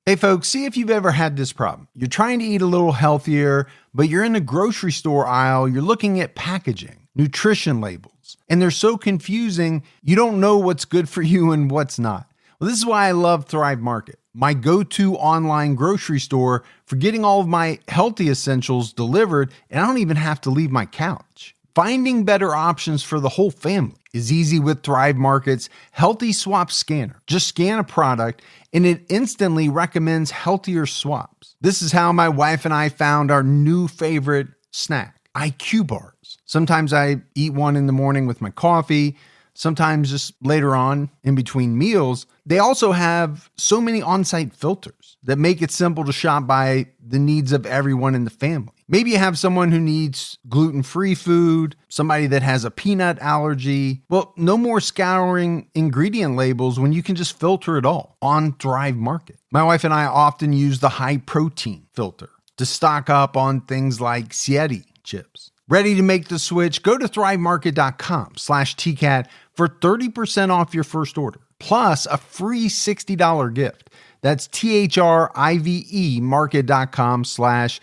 Hey folks, see if you've ever had this problem. You're trying to eat a little healthier, but you're in the grocery store aisle, you're looking at packaging, nutrition labels, and they're so confusing, you don't know what's good for you and what's not. Well, this is why I love Thrive Market, my go-to online grocery store for getting all of my healthy essentials delivered, and I don't even have to leave my couch. Finding better options for the whole family is easy with Thrive Market's Healthy Swap Scanner. Just scan a product and it instantly recommends healthier swaps. This is how my wife and I found our new favorite snack, IQ bars. Sometimes I eat one in the morning with my coffee, sometimes just later on in between meals. They also have so many on-site filters that make it simple to shop by the needs of everyone in the family. Maybe you have someone who needs gluten-free food, somebody that has a peanut allergy. Well, no more scouring ingredient labels when you can just filter it all on Thrive Market. My wife and I often use the high protein filter to stock up on things like Sieti chips. Ready to make the switch? Go to thrivemarket.com/TCAT for 30% off your first order, plus a free $60 gift. That's THRIVE market.com/TCATT.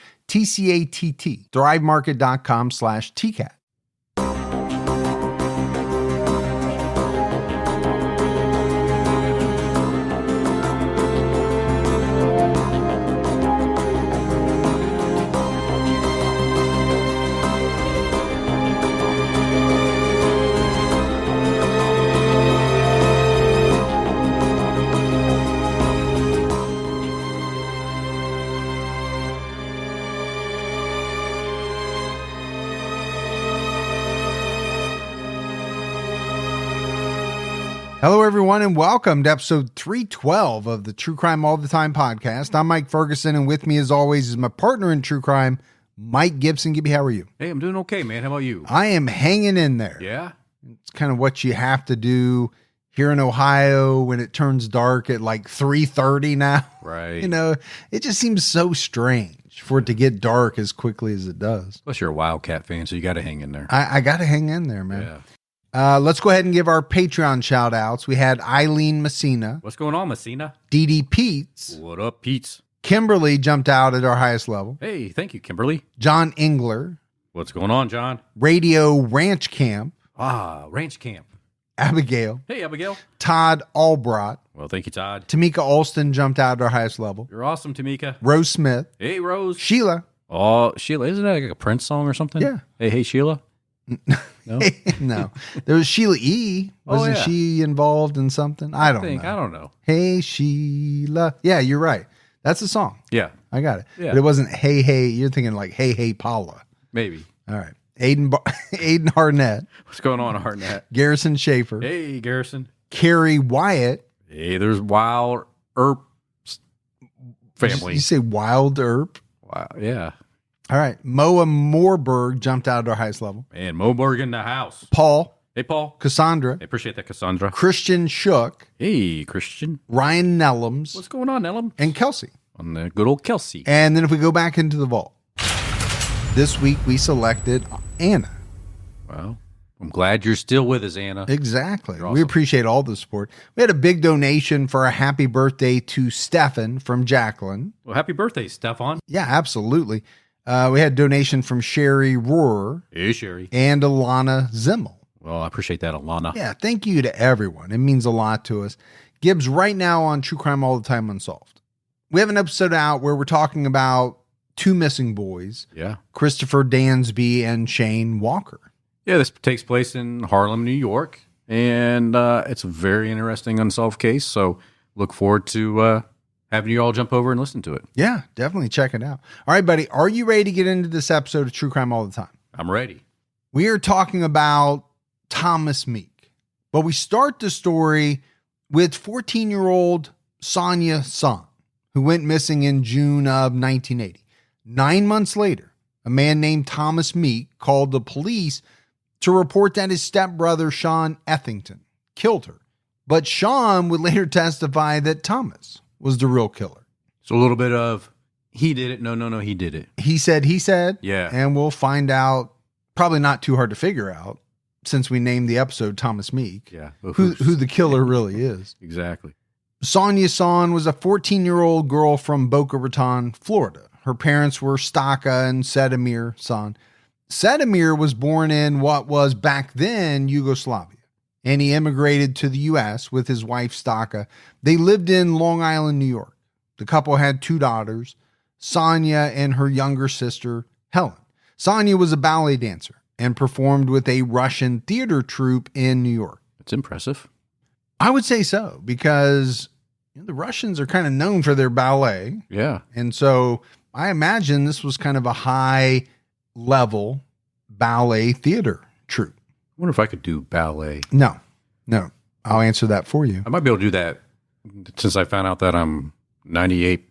thrivemarket.com/TCAT. Hello, everyone, and welcome to episode 312 of the True Crime All the Time podcast. I'm Mike Ferguson, and with me, as always, is my partner in true crime, Mike Gibson. Gibby, how are you? Hey, I'm doing okay, man. How about you? I am hanging in there. Yeah? It's kind of what you have to do here in Ohio when it turns dark at like 3:30 now. Right. You know, it just seems so strange for it to get dark as quickly as it does. Plus, you're a Wildcat fan, so you got to hang in there. I got to hang in there, man. Yeah. Let's go ahead and give our Patreon shout outs. We had Eileen Messina, What's going on, Messina? Dee Dee Peets, What up, Pete's? Kimberly jumped out at our highest level, Hey, thank you, Kimberly. John Engler, What's going on, John? Radio Ranch Camp, Ranch Camp. Abigail, Hey, Abigail. Todd Albrot, Well, thank you, Todd. Tamika Alston jumped out at our highest level, You're awesome, Tamika. Rose Smith, Hey, Rose. Sheila. Oh, Sheila. Isn't that like a Prince song or something? Yeah. Hey, Sheila. No? No, there was Sheila E. Wasn't yeah. she involved in something? I don't know. I don't know. Hey, Sheila. Yeah, you're right. That's the song. Yeah, I got it. Yeah. But it wasn't Hey, Hey. You're thinking like Hey, Hey, Paula. maybe. All right. Aiden Harnett, What's going on, Hartnett? Garrison Schaefer, Hey, Garrison. Carrie Wyatt. Hey, there's Wild Earp family. You say Wild Earp? Wow, yeah. All right. Moa Moorberg jumped out at our highest level. And Moberg in the house. Paul, Hey, Paul. Cassandra, I appreciate that, Cassandra. Christian Shook, Hey, Christian. Ryan Nellums, What's going on, Ellum? and Kelsey. On the good old Kelsey. And then if we go back into the vault, this week we selected Anna. Well, I'm glad you're still with us, Anna. Exactly. You're We awesome. appreciate all the support. We had a big donation for a happy birthday to Stefan from Jacqueline. Well, happy birthday, Stefan. Yeah, absolutely. We had a donation from Sherry Rohr Hey, Sherry. and Alana Zimmel. Well, I appreciate that, Alana. Yeah, thank you to everyone. It means a lot to us. Gibbs, right now on True Crime All the Time Unsolved, we have an episode out where we're talking about two missing boys, Yeah. Christopher Dansby and Shane Walker. Yeah, this takes place in Harlem, New York. And it's a very interesting unsolved case. So look forward to having you all jump over and listen to it. Yeah, definitely check it out. All right, buddy, are you ready to get into this episode of True Crime All the Time? I'm ready. We are talking about Thomas Meek, but we start the story with 14-year-old Sonja Sanj, who went missing in June of 1980. 9 months later, a man named Thomas Meek called the police to report that his stepbrother, Sean Ethington, killed her. But Sean would later testify that Thomas was the real killer. So a little bit of he did it. No, he did it. He said. Yeah. And we'll find out, probably not too hard to figure out, since we named the episode Thomas Meek, Yeah. who the killer really is. Exactly. Sonja Sanj was a 14-year-old girl from Boca Raton, Florida. Her parents were Staka and Setimir Sanj. Setimir was born in what was back then Yugoslavia, and he immigrated to the U.S. with his wife Staka. They lived in Long Island, New York. The couple had 2 daughters, Sonja and her younger sister, Helen. Sonja was a ballet dancer and performed with a Russian theater troupe in New York. It's impressive. I would say so, because the Russians are kind of known for their ballet. Yeah. And so I imagine this was kind of a high level ballet theater troupe. I wonder if I could do ballet. No. I'll answer that for you. I might be able to do that since I found out that I'm 98%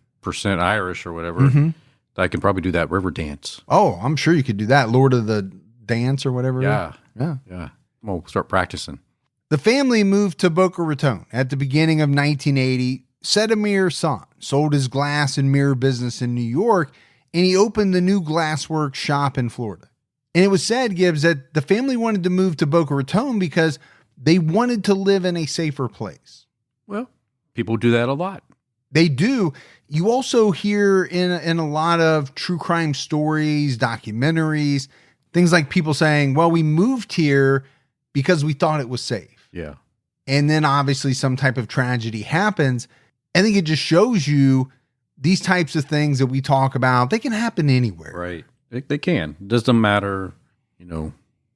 Irish or whatever. Mm-hmm. I can probably do that river dance. Oh, I'm sure you could do that. Lord of the Dance or whatever. Yeah. Yeah. We'll start practicing. The family moved to Boca Raton at the beginning of 1980. Setimir Sanj sold his glass and mirror business in New York, and he opened the new glasswork shop in Florida. And it was said, Gibbs, that the family wanted to move to Boca Raton because they wanted to live in a safer place. Well, people do that a lot. They do. You also hear in a lot of true crime stories, documentaries, things like people saying, well, we moved here because we thought it was safe. Yeah. And then obviously some type of tragedy happens. I think it just shows you these types of things that we talk about, they can happen anywhere. Right. They can. It doesn't matter,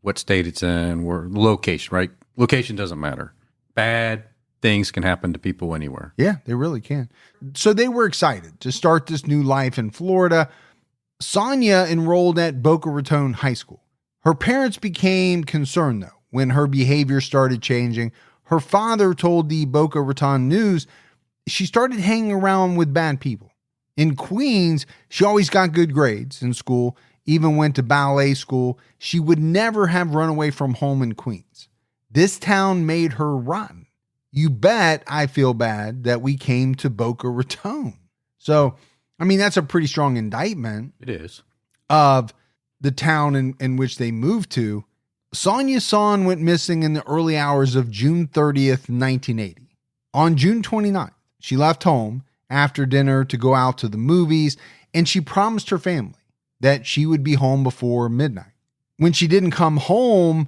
what state it's in, or location, right? Location doesn't matter. Bad things can happen to people anywhere. Yeah, they really can. So they were excited to start this new life in Florida. Sonja enrolled at Boca Raton High School. Her parents became concerned, though, when her behavior started changing. Her father told the Boca Raton News she started hanging around with bad people. In Queens, she always got good grades in school, even went to ballet school. She would never have run away from home in Queens. This town made her rotten. You bet I feel bad that we came to Boca Raton. So, that's a pretty strong indictment. It is. Of the town in which they moved to. Sonja Sanj went missing in the early hours of June 30th, 1980. On June 29th, she left home after dinner to go out to the movies, and she promised her family that she would be home before midnight. When she didn't come home,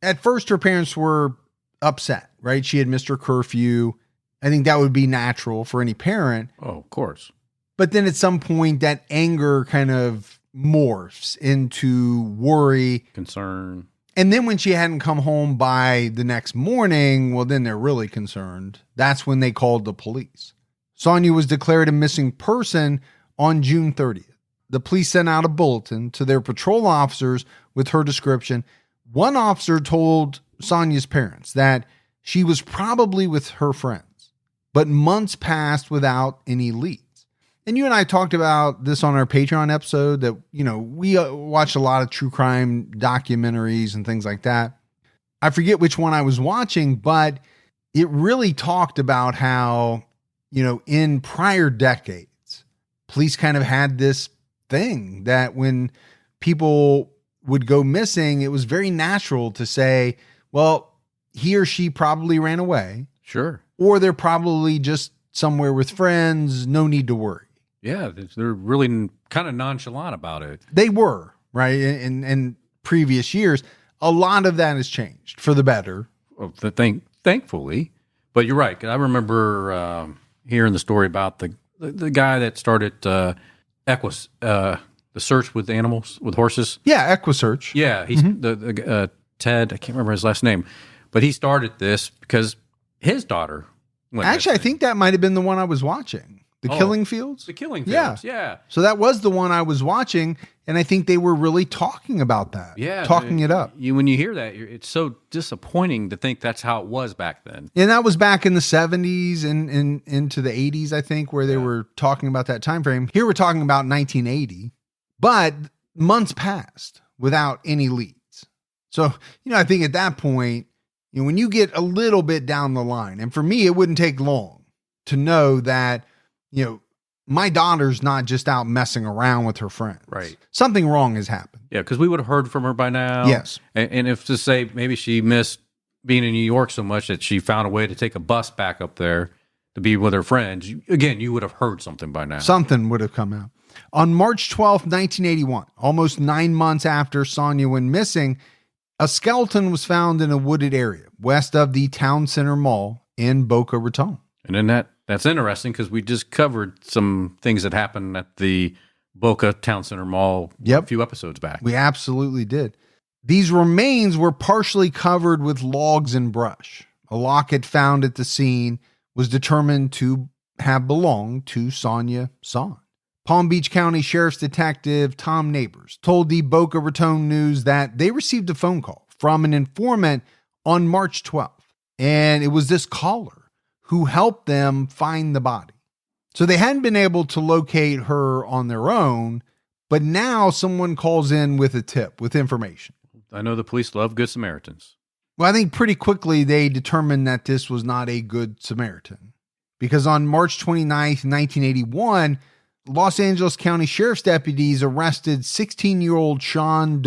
at first her parents were upset, right? She had missed her curfew. I think that would be natural for any parent. Oh, of course. But then at some point, that anger kind of morphs into worry. Concern. And then when she hadn't come home by the next morning, well, then they're really concerned. That's when they called the police. Sonja was declared a missing person on June 30th. The police sent out a bulletin to their patrol officers with her description. One officer told Sonja's parents that she was probably with her friends, but months passed without any leads. And you and I talked about this on our Patreon episode that, we watched a lot of true crime documentaries and things like that. I forget which one I was watching, but it really talked about how, in prior decades, police kind of had this thing that when people would go missing, it was very natural to say, well, he or she probably ran away. Sure. Or they're probably just somewhere with friends. No need to worry. Yeah, they're really kind of nonchalant about it. They were, right? In previous years, a lot of that has changed for the better. Well, thankfully. But you're right. I remember hearing the story about the guy that started the search with animals, with horses. Yeah, EquiSearch. Yeah, he's the Ted. I can't remember his last name, but he started this because his daughter went Actually, missing. I think that might have been the one I was watching. The Killing Fields? The Killing Fields, yeah. So that was the one I was watching, and I think they were really talking about that. Yeah. Talking it up. When you hear that, it's so disappointing to think that's how it was back then. And that was back in the 70s and into the 80s, I think, where they were talking about that time frame. Here we're talking about 1980, but months passed without any leads. So, I think at that point, when you get a little bit down the line, and for me, it wouldn't take long to know that, my daughter's not just out messing around with her friends. Right. Something wrong has happened. Yeah, because we would have heard from her by now. Yes. And if to say maybe she missed being in New York so much that she found a way to take a bus back up there, to be with her friends, you would have heard something by now. Something would have come out. On March 12th, 1981, almost 9 months after Sonja went missing, a skeleton was found in a wooded area west of the Town Center Mall in Boca Raton. And then that's interesting because we just covered some things that happened at the Boca Town Center Mall a few episodes back. We absolutely did. These remains were partially covered with logs and brush. A locket found at the scene was determined to have belonged to Sonja Sanj. Palm Beach County Sheriff's Detective Tom Neighbors told the Boca Raton News that they received a phone call from an informant on March 12th, and it was this caller who helped them find the body. So they hadn't been able to locate her on their own, but now someone calls in with a tip, with information. I know the police love Good Samaritans. Well, I think pretty quickly they determined that this was not a good Samaritan, because on March 29th, 1981, Los Angeles County Sheriff's deputies arrested 16-year-old Sean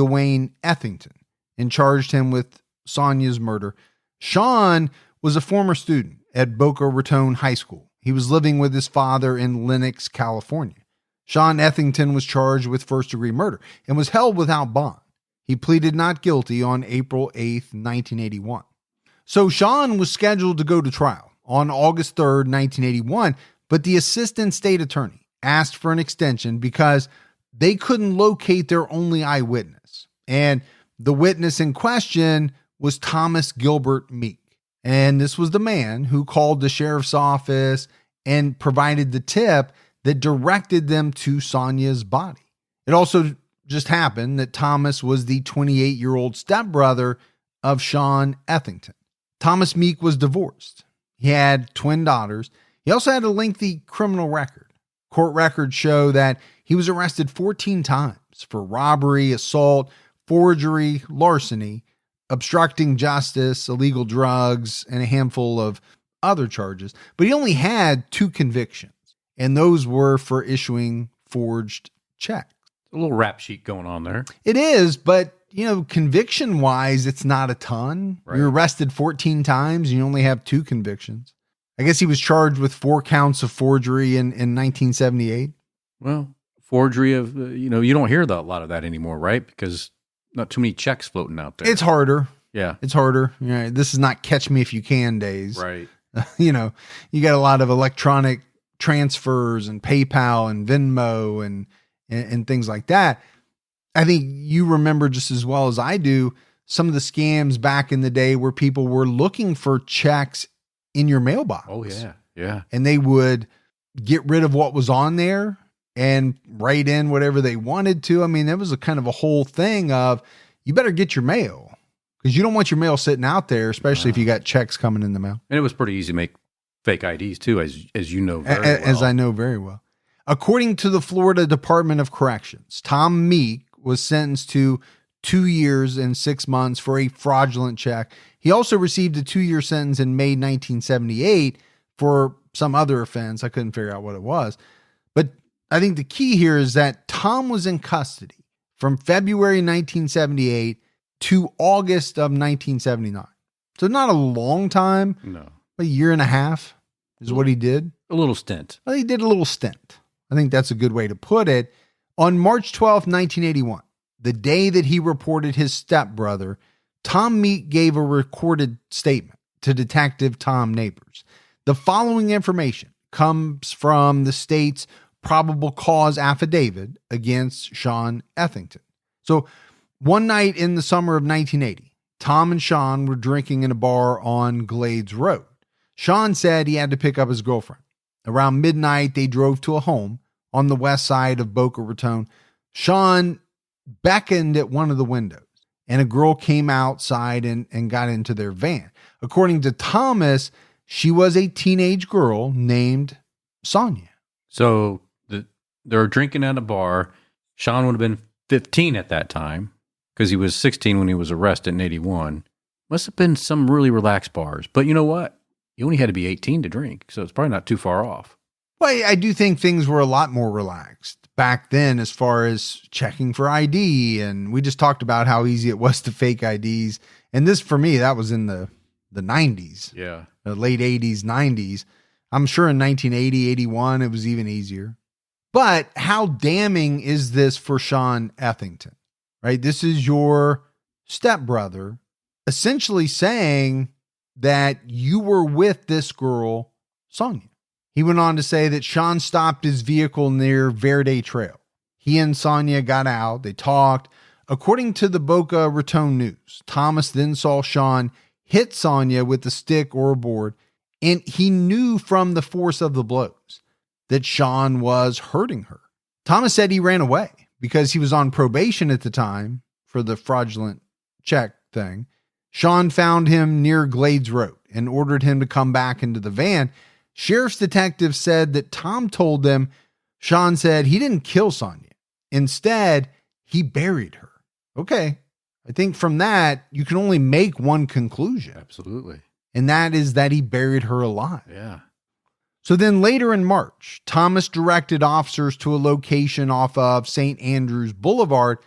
Ethington and charged him with Sonja's murder. Sean was a former student at Boca Raton High School. He was living with his father in Lenox, California. Sean Ethington was charged with first-degree murder and was held without bond. He pleaded not guilty on April 8th, 1981. So Sean was scheduled to go to trial on August 3rd, 1981, but the assistant state attorney asked for an extension because they couldn't locate their only eyewitness. And the witness in question was Thomas Gilbert Meek. And this was the man who called the sheriff's office and provided the tip that directed them to Sonja's body. It also just happened that Thomas was the 28-year-old stepbrother of Sean Ethington. Thomas Meek was divorced. He had twin daughters. He also had a lengthy criminal record. Court records show that he was arrested 14 times for robbery, assault, forgery, larceny, obstructing justice, illegal drugs, and a handful of other charges. But he only had 2 convictions, and those were for issuing forged checks. A little rap sheet going on there. It is, but conviction-wise, it's not a ton. Right. You're arrested 14 times, and you only have 2 convictions. I guess he was charged with 4 counts of forgery in 1978. Well, forgery of, you don't hear a lot of that anymore, right? Because not too many checks floating out there. It's harder. Yeah. It's harder. This is not catch me if you can days. Right. You got a lot of electronic transfers and PayPal and Venmo and things like that. I think you remember just as well as I do some of the scams back in the day where people were looking for checks in your mailbox. Oh, yeah. Yeah. And they would get rid of what was on there and write in whatever they wanted to. I mean, that was a kind of a whole thing of you better get your mail because you don't want your mail sitting out there, especially if you got checks coming in the mail. And it was pretty easy to make fake IDs too, as you know very well. As I know very well. According to the Florida Department of Corrections, Tom Meek was sentenced to 2 years and 6 months for a fraudulent check. He also received a 2-year sentence in May 1978 for some other offense. I couldn't figure out what it was. But I think the key here is that Tom was in custody from February 1978 to August of 1979. So not a long time. No. A year and a half is what he did. A little stint. Well, he did a little stint. I think that's a good way to put it. On March 12th, 1981, the day that he reported his stepbrother, Tom Meek gave a recorded statement to Detective Tom Neighbors. The following information comes from the state's probable cause affidavit against Sean Ethington. So one night in the summer of 1980, Tom and Sean were drinking in a bar on Glades Road. Sean said he had to pick up his girlfriend. Around midnight, they drove to a home on the west side of Boca Raton. Sean beckoned at one of the windows, and a girl came outside and got into their van. According to Thomas, she was a teenage girl named Sonja. So they were drinking at a bar. Sean would have been 15 at that time because he was 16 when he was arrested in 81. Must have been some really relaxed bars. But you know what? You only had to be 18 to drink, so it's probably not too far off. Well, I do think things were a lot more relaxed back then as far as checking for ID. And we just talked about how easy it was to fake IDs. And this, for me, that was in the 90s. Yeah. The late 80s, 90s. I'm sure in 1980, 81, it was even easier. But how damning is this for Sean Ethington, right? This is your stepbrother essentially saying that you were with this girl, Sonja. He went on to say that Sean stopped his vehicle near Verde Trail. He and Sonja got out. They talked. According to the Boca Raton News, Thomas then saw Sean hit Sonja with a stick or a board, and he knew from the force of the blows that Sean was hurting her. Thomas said he ran away because he was on probation at the time for the fraudulent check thing. Sean found him near Glades Road and ordered him to come back into the van. Sheriff's detective said that Tom told them Sean said he didn't kill Sonja. Instead, he buried her. Okay. I think from that, you can only make one conclusion. Absolutely. And that is that he buried her alive. Yeah. So then later in March, Thomas directed officers to a location off of St. Andrews Boulevard,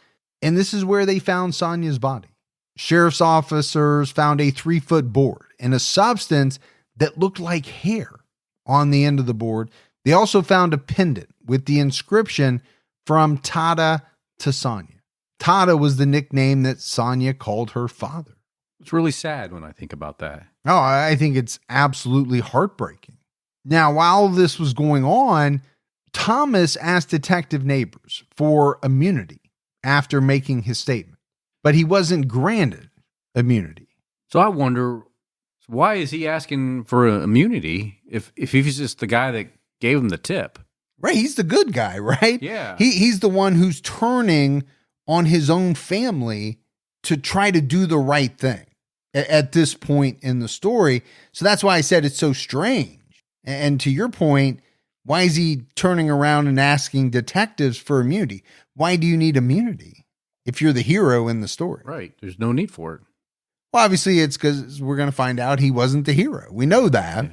and this is where they found Sonja's body. Sheriff's officers found a 3-foot board and a substance that looked like hair on the end of the board. They also found a pendant with the inscription "From Tata to Sonja." Tata was the nickname that Sonja called her father. It's really sad when I think about that. Oh, I think it's absolutely heartbreaking. Now, while this was going on, Thomas asked detective Neighbors for immunity after making his statement, but he wasn't granted immunity. So I wonder, why is he asking for immunity if he's just the guy that gave him the tip? Right, he's the good guy, right? Yeah. He's the one who's turning on his own family to try to do the right thing at this point in the story. So that's why I said it's so strange. And to your point, why is he turning around and asking detectives for immunity? Why do you need immunity if you're the hero in the story? Right. There's no need for it. Well, obviously it's because we're going to find out he wasn't the hero. We know that. Yeah.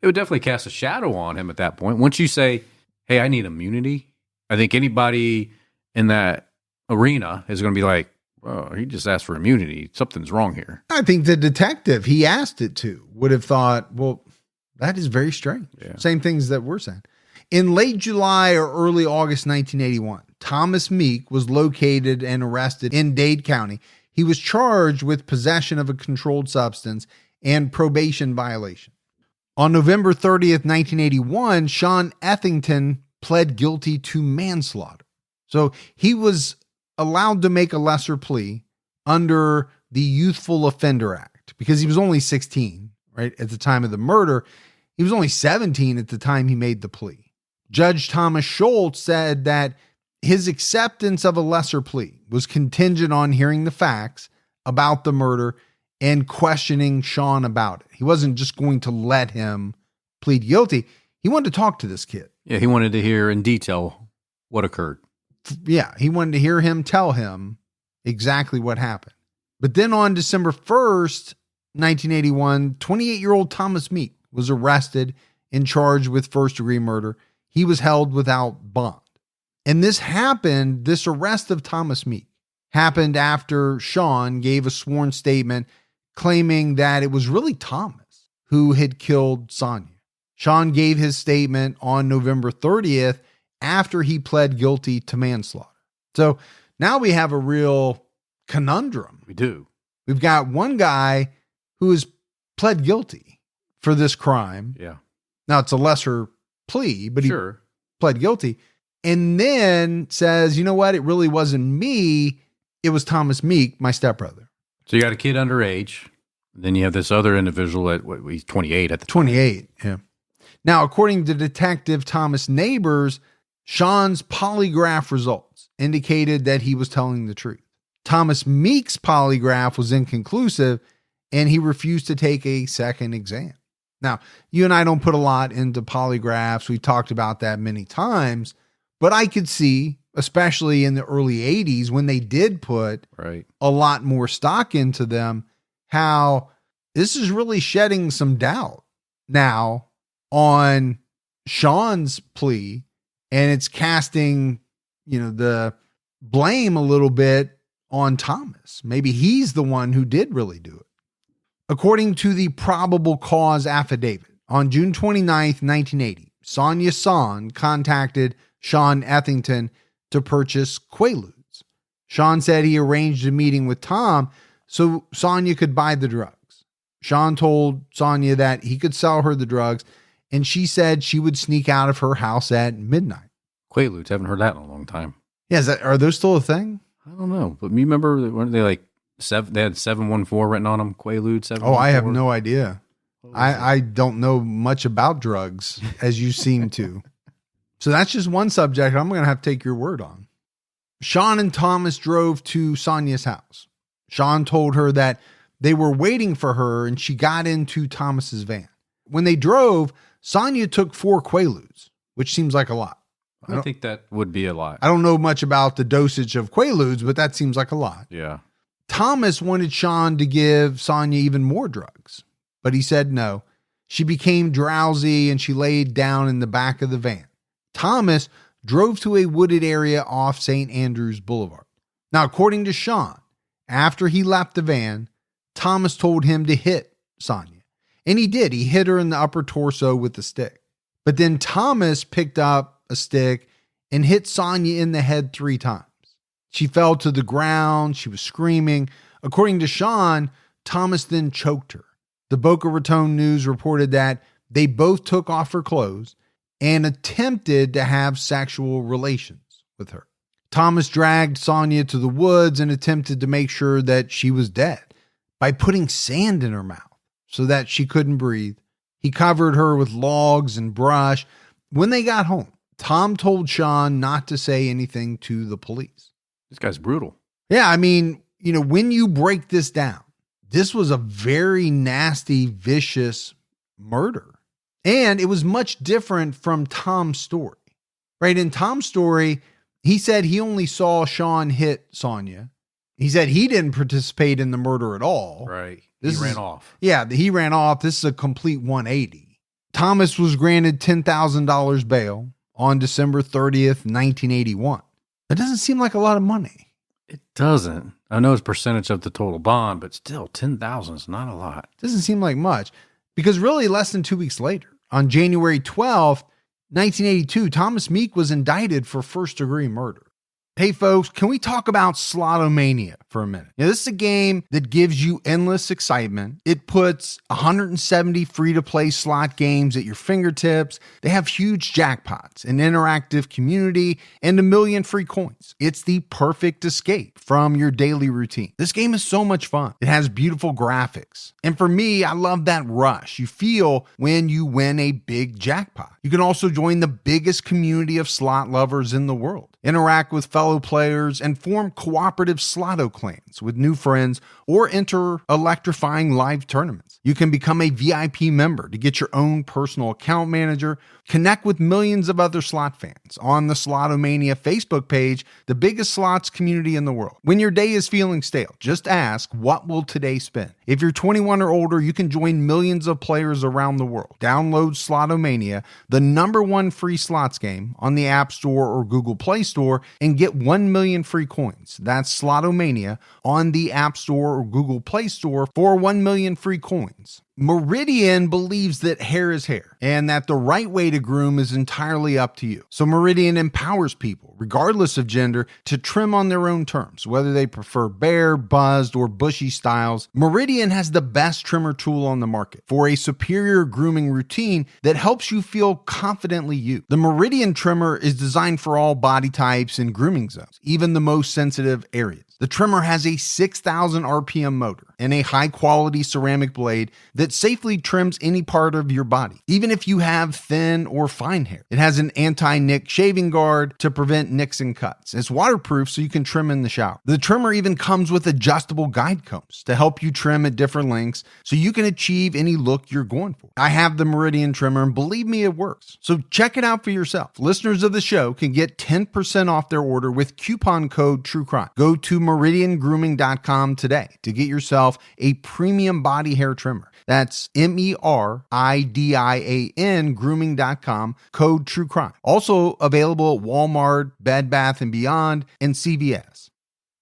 It would definitely cast a shadow on him at that point. Once you say, hey, I need immunity, I think anybody in that arena is going to be like, oh, he just asked for immunity. Something's wrong here. I think the detective he asked it to would have thought, well, that is very strange. Yeah. Same things that we're saying. In late July or early August 1981, Thomas Meek was located and arrested in Dade County. He was charged with possession of a controlled substance and probation violation. On November 30th, 1981, Sean Ethington pled guilty to manslaughter. So he was allowed to make a lesser plea under the Youthful Offender Act because he was only 16, right, at the time of the murder. He was only 17 at the time he made the plea. Judge Thomas Schultz said that his acceptance of a lesser plea was contingent on hearing the facts about the murder and questioning Sean about it. He wasn't just going to let him plead guilty. He wanted to talk to this kid. Yeah, he wanted to hear in detail what occurred. Yeah, he wanted to hear him tell him exactly what happened. But then on December 1st, 1981, 28-year-old Thomas Meek was arrested and charged with first-degree murder. He was held without bond. And this arrest of Thomas Meek happened after Sean gave a sworn statement claiming that it was really Thomas who had killed Sonja. Sean gave his statement on November 30th after he pled guilty to manslaughter. So now we have a real conundrum. We do. We've got one guy who has pled guilty for this crime. Yeah. Now it's a lesser plea, but sure. He pled guilty and then says, you know what? It really wasn't me. It was Thomas Meek, my stepbrother. So you got a kid underage. Then you have this other individual at he's 28 at the time. 28. Yeah. Now, according to Detective Thomas Neighbors, Sean's polygraph results indicated that he was telling the truth. Thomas Meek's polygraph was inconclusive and he refused to take a second exam. Now, you and I don't put a lot into polygraphs. We've talked about that many times, but I could see, especially in the early 80s when they did put a lot more stock into them, how this is really shedding some doubt now on Sean's plea, and it's casting, the blame a little bit on Thomas. Maybe he's the one who did really do it. According to the probable cause affidavit On June 29th, 1980, Sonja Sanj contacted Sean Ethington to purchase Quaaludes. Sean said he arranged a meeting with Tom so Sonja could buy the drugs. Sean told Sonja that he could sell her the drugs, and she said she would sneak out of her house at midnight. Quaaludes, haven't heard that in a long time. Yeah, are those still a thing? I don't know, but you remember, weren't they like they had 714 written on them? Quaaludes 714? Oh, I have no idea. I don't know much about drugs, as you seem to. So that's just one subject I'm going to have to take your word on. Sean and Thomas drove to Sonja's house. Sean told her that they were waiting for her, and she got into Thomas's van. When they drove, Sonja took 4 Quaaludes, which seems like a lot. I think that would be a lot. I don't know much about the dosage of Quaaludes, but that seems like a lot. Yeah. Thomas wanted Sean to give Sonja even more drugs, but he said no. She became drowsy and she laid down in the back of the van. Thomas drove to a wooded area off St. Andrews Boulevard. Now, according to Sean, after he left the van, Thomas told him to hit Sonja. And he did. He hit her in the upper torso with the stick. But then Thomas picked up a stick and hit Sonja in the head 3 times. She fell to the ground. She was screaming. According to Sean, Thomas then choked her. The Boca Raton News reported that they both took off her clothes and attempted to have sexual relations with her. Thomas dragged Sonja to the woods and attempted to make sure that she was dead by putting sand in her mouth so that she couldn't breathe. He covered her with logs and brush. When they got home, Tom told Sean not to say anything to the police. This guy's brutal. Yeah, I mean, when you break this down, this was a very nasty, vicious murder. And it was much different from Tom's story, right? In Tom's story, he said he only saw Sean hit Sonja. He said he didn't participate in the murder at all. Right. He ran off. Yeah, he ran off. This is a complete 180. Thomas was granted $10,000 bail on December 30th, 1981. That doesn't seem like a lot of money. It doesn't. I know it's percentage of the total bond, but still, 10,000 is not a lot. Doesn't seem like much, because really less than 2 weeks later, on January 12th, 1982, Thomas Meek was indicted for first-degree murder. Hey folks, can we talk about Slotomania for a minute? Now, this is a game that gives you endless excitement. It puts 170 free-to-play slot games at your fingertips. They have huge jackpots, an interactive community, and 1 million free coins. It's the perfect escape from your daily routine. This game is so much fun. It has beautiful graphics. And for me, I love that rush you feel when you win a big jackpot. You can also join the biggest community of slot lovers in the world. Interact with fellow players and form cooperative Slotto clans with new friends or enter electrifying live tournaments. You can become a VIP member to get your own personal account manager. Connect with millions of other slot fans on the Slotomania Facebook page, the biggest slots community in the world. When your day is feeling stale, just ask, what will today spin? If you're 21 or older, you can join millions of players around the world. Download Slotomania, the #1 free slots game, on the App Store or Google Play Store and get 1 million free coins. That's Slotomania on the App Store or Google Play Store for 1 million free coins. Meridian believes that hair is hair and that the right way to groom is entirely up to you. So Meridian empowers people, regardless of gender, to trim on their own terms, whether they prefer bare, buzzed, or bushy styles. Meridian has the best trimmer tool on the market for a superior grooming routine that helps you feel confidently you. The Meridian trimmer is designed for all body types and grooming zones, even the most sensitive areas. The trimmer has a 6,000 RPM motor and a high-quality ceramic blade that safely trims any part of your body, even if you have thin or fine hair. It has an anti-nick shaving guard to prevent nicks and cuts. It's waterproof so you can trim in the shower. The trimmer even comes with adjustable guide combs to help you trim at different lengths so you can achieve any look you're going for. I have the Meridian trimmer, and believe me, it works. So check it out for yourself. Listeners of the show can get 10% off their order with coupon code TrueCrime. Go to meridiangrooming.com today to get yourself a premium body hair trimmer. That's MERIDIAN grooming.com, code TrueCrime. Also available at Walmart, Bed Bath & Beyond, and CVS.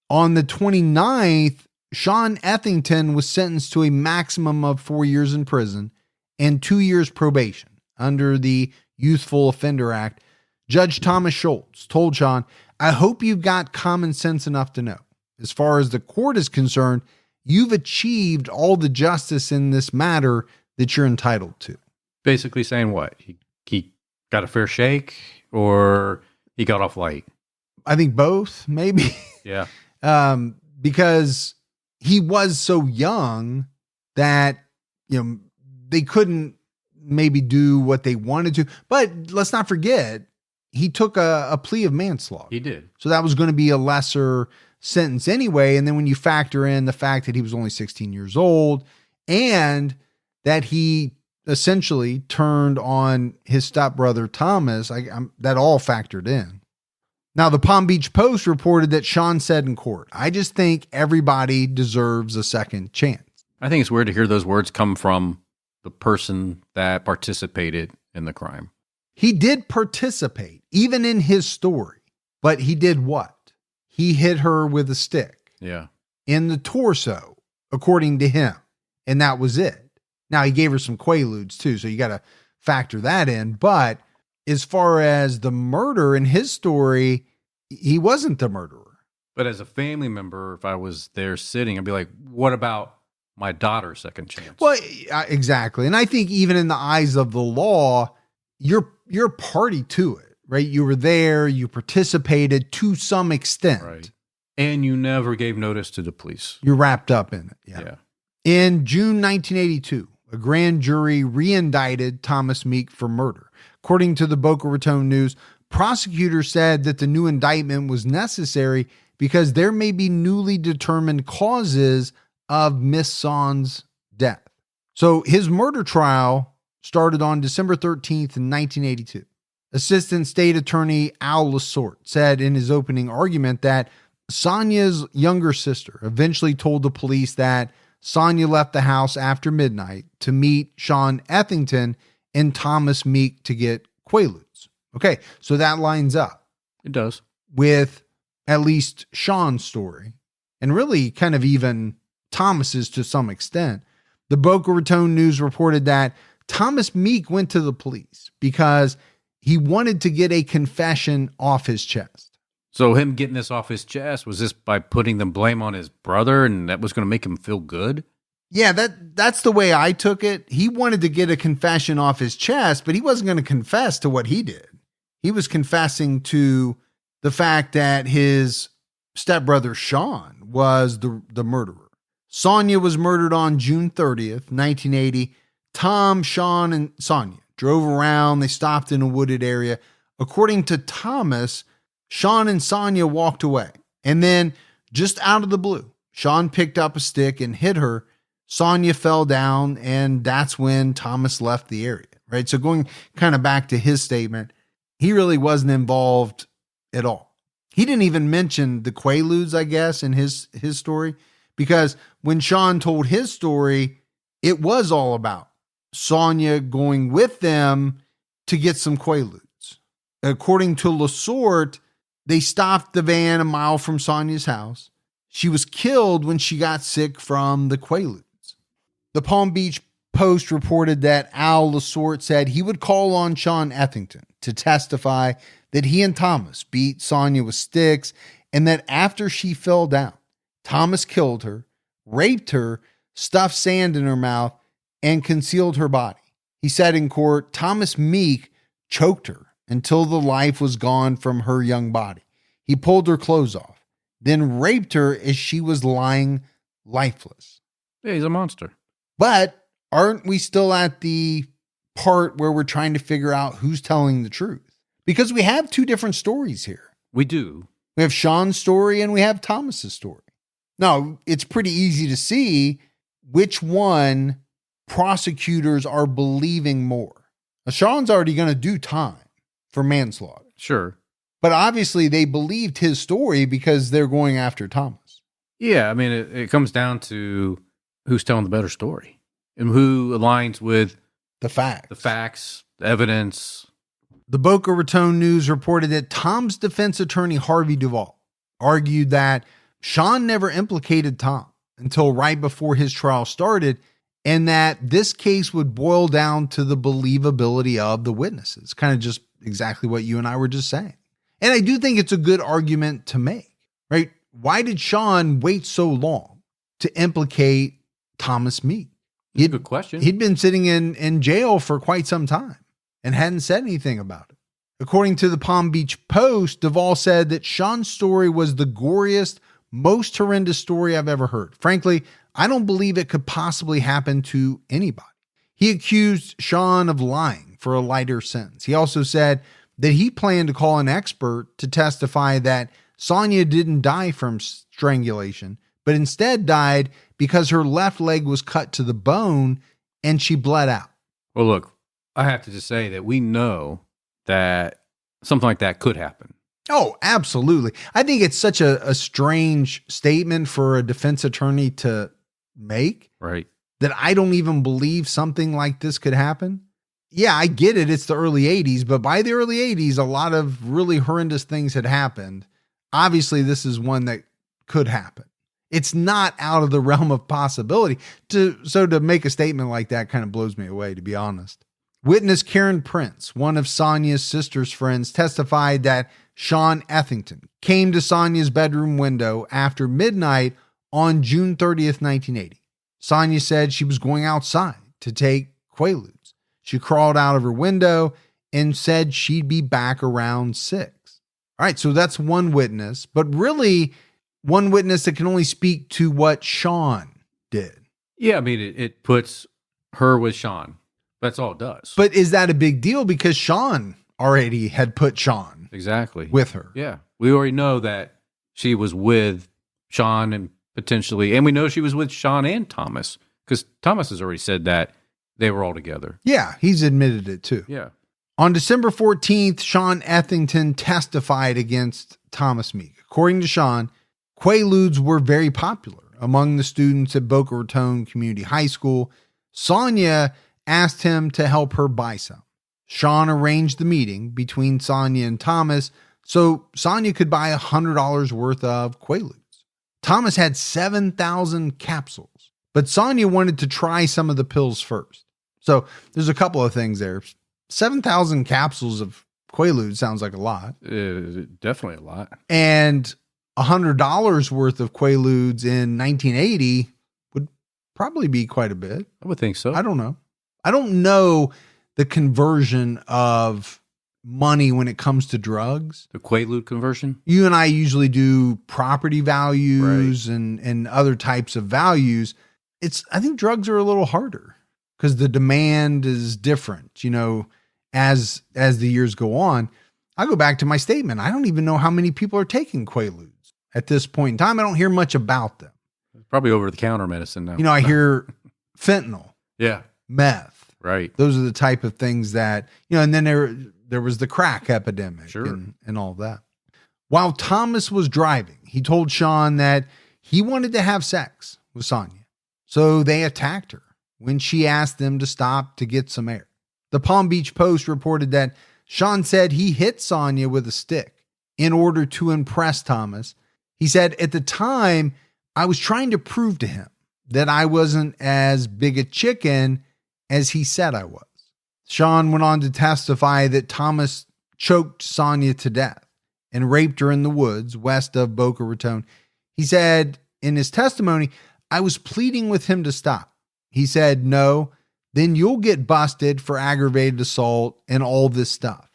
On the 29th, Sean Ethington was sentenced to a maximum of 4 years in prison and 2 years probation under the Youthful Offender Act. Judge Thomas Schultz told Sean, "I hope you've got common sense enough to know, as far as the court is concerned, you've achieved all the justice in this matter that you're entitled to." Basically saying what? He got a fair shake, or he got off light? I think both, maybe. Yeah. Because he was so young that, they couldn't maybe do what they wanted to. But let's not forget, he took a plea of manslaughter. He did. So that was going to be a lesser sentence anyway. And then when you factor in the fact that he was only 16 years old and that he essentially turned on his stepbrother Thomas, that all factored in. Now, the Palm Beach Post reported that Sean said in court, "I just think everybody deserves a second chance." I think it's weird to hear those words come from the person that participated in the crime. He did participate, even in his story. But he did what? He hit her with a stick. Yeah. In the torso, according to him. And that was it. Now, he gave her some Quaaludes too, so you got to factor that in. But as far as the murder in his story, he wasn't the murderer. But as a family member, if I was there sitting, I'd be like, what about my daughter's second chance? Well, exactly. And I think even in the eyes of the law, you're party to it, right? You were there, you participated to some extent. Right. And you never gave notice to the police. You're wrapped up in it. Yeah. In June 1982, a grand jury re-indicted Thomas Meek for murder. According to the Boca Raton News, prosecutors said that the new indictment was necessary because there may be newly determined causes of Miss Sanj's death. So his murder trial started on December 13th in 1982. Assistant State Attorney Al Lasort said in his opening argument that Sonja's younger sister eventually told the police that Sonja left the house after midnight to meet Sean Ethington and Thomas Meek to get Quaaludes. Okay, so that lines up. It does. With at least Sean's story, and really kind of even Thomas's to some extent. The Boca Raton News reported that Thomas Meek went to the police because he wanted to get a confession off his chest. So him getting this off his chest, was this by putting the blame on his brother and that was going to make him feel good? Yeah, that's the way I took it. He wanted to get a confession off his chest, but he wasn't going to confess to what he did. He was confessing to the fact that his stepbrother Sean was the murderer. Sonja was murdered on June 30th, 1980. Tom, Sean, and Sonja drove around. They stopped in a wooded area. According to Thomas, Sean and Sonja walked away. And then, just out of the blue, Sean picked up a stick and hit her. Sonja fell down, and that's when Thomas left the area, right? So going kind of back to his statement, he really wasn't involved at all. He didn't even mention the Quaaludes, I guess, in his story, because when Sean told his story, it was all about Sonja going with them to get some Quaaludes. According to Lasort, they stopped the van a mile from Sonja's house. She was killed when she got sick from the Quaaludes. The Palm Beach Post reported that Al Lasort said he would call on Sean Ethington to testify that he and Thomas beat Sonja with sticks and that after she fell down, Thomas killed her, raped her, stuffed sand in her mouth, and concealed her body. He said in court, Thomas Meek choked her until the life was gone from her young body. He pulled her clothes off, then raped her as she was lying lifeless. Yeah, he's a monster. But aren't we still at the part where we're trying to figure out who's telling the truth? Because we have two different stories here. We do. We have Sean's story and we have Thomas's story. Now, it's pretty easy to see which one prosecutors are believing more. Now, Sean's already going to do time for manslaughter. Sure. But obviously they believed his story because they're going after Thomas. Yeah, I mean, it comes down to who's telling the better story and who aligns with the facts, the evidence. The Boca Raton News reported that Tom's defense attorney, Harvey Duvall, argued that Sean never implicated Tom until right before his trial started and that this case would boil down to the believability of the witnesses. Kind of just exactly what you and I were just saying. And I do think it's a good argument to make, right? Why did Sean wait so long to implicate Thomas Meek? Good question. He'd been sitting in jail for quite some time and hadn't said anything about it. According to the Palm Beach Post, Duvall said that Sean's story was the goriest, most horrendous story I've ever heard. Frankly, I don't believe it could possibly happen to anybody. He accused Sean of lying for a lighter sentence. He also said that he planned to call an expert to testify that Sonja didn't die from strangulation, but instead died because her left leg was cut to the bone and she bled out. Well, look, I have to just say that we know that something like that could happen. Oh, absolutely. I think it's such a strange statement for a defense attorney to make. Right. That I don't even believe something like this could happen. Yeah, I get it. It's the early 80s, but by the early 80s, a lot of really horrendous things had happened. Obviously, this is one that could happen. It's not out of the realm of possibility. So to make a statement like that kind of blows me away, to be honest. Witness Karen Prince, one of Sonja's sister's friends, testified that Sean Ethington came to Sonja's bedroom window after midnight on June 30th, 1980. Sonja said she was going outside to take Quaaludes. She crawled out of her window and said she'd be back around 6. All right, so that's one witness, but really one witness that can only speak to what Sean did. Yeah, I mean, it puts her with Sean. That's all it does. But is that a big deal? Because Sean already had put Sean exactly with her. Yeah, we already know that she was with Sean and potentially, and we know she was with Sean and Thomas because Thomas has already said that they were all together. Yeah, he's admitted it too. Yeah. On December 14th, Sean Ethington testified against Thomas Meek. According to Sean, Quaaludes were very popular among the students at Boca Raton Community High School. Sonja asked him to help her buy some. Sean arranged the meeting between Sonja and Thomas so Sonja could buy $100 worth of Quaaludes. Thomas had 7,000 capsules, but Sonja wanted to try some of the pills first. So there's a couple of things there. 7,000 capsules of Quaaludes sounds like a lot. Definitely a lot. And $100 worth of Quaaludes in 1980 would probably be quite a bit. I would think so. I don't know. I don't know the conversion of money when it comes to drugs. The Quaalude conversion? You and I usually do property values and other types of values. I think drugs are a little harder because the demand is different, as the years go on. I go back to my statement. I don't even know how many people are taking Quaaludes at this point in time. I don't hear much about them. Probably over-the-counter medicine now. I hear fentanyl. Yeah. Meth. Right. Those are the type of things that, and then there was the crack epidemic sure. and all that. While Thomas was driving, he told Sean that he wanted to have sex with Sonja. So they attacked her when she asked them to stop to get some air. The Palm Beach Post reported that Sean said he hit Sonja with a stick in order to impress Thomas. He said, at the time, I was trying to prove to him that I wasn't as big a chicken as he said I was. Sean went on to testify that Thomas choked Sonja to death and raped her in the woods west of Boca Raton. He said in his testimony, I was pleading with him to stop. He said, no, then you'll get busted for aggravated assault and all this stuff.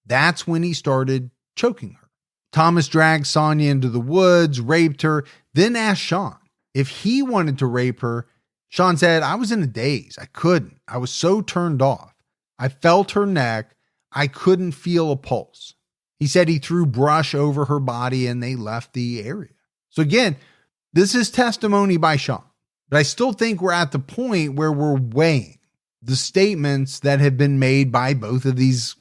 That's when he started choking her. Thomas dragged Sonja into the woods, raped her, then asked Sean if he wanted to rape her. Sean said, I was in a daze. I couldn't. I was so turned off. I felt her neck. I couldn't feel a pulse. He said he threw brush over her body and they left the area. So again, this is testimony by Sean, but I still think we're at the point where we're weighing the statements that have been made by both of these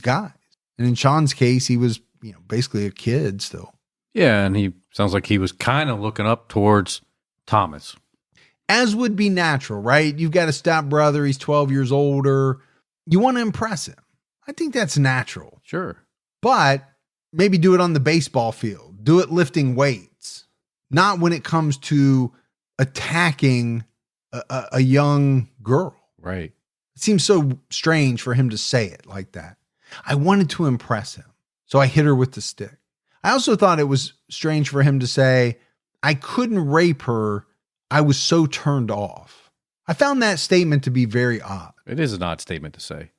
guys. And in Sean's case, he was, basically a kid still. Yeah. And he sounds like he was kind of looking up towards Thomas. As would be natural, right? You've got a stepbrother. He's 12 years older. You want to impress him. I think that's natural. Sure. But maybe do it on the baseball field. Do it lifting weights. Not when it comes to attacking a young girl. Right. It seems so strange for him to say it like that. I wanted to impress him, so I hit her with the stick. I also thought it was strange for him to say, I couldn't rape her. I was so turned off. I found that statement to be very odd. It is an odd statement to say.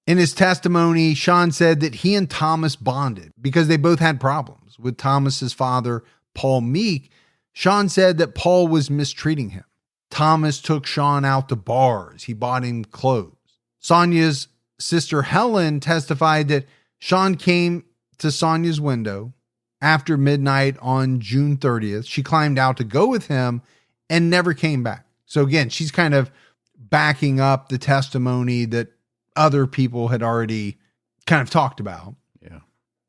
In his testimony, Sean said that he and Thomas bonded because they both had problems. With Thomas's father, Paul Meek, Sean said that Paul was mistreating him. Thomas took Sean out to bars. He bought him clothes. Sonja's sister Helen testified that Sean came to Sonja's window after midnight on June 30th. She climbed out to go with him and never came back. So again, she's kind of backing up the testimony that other people had already kind of talked about. Yeah.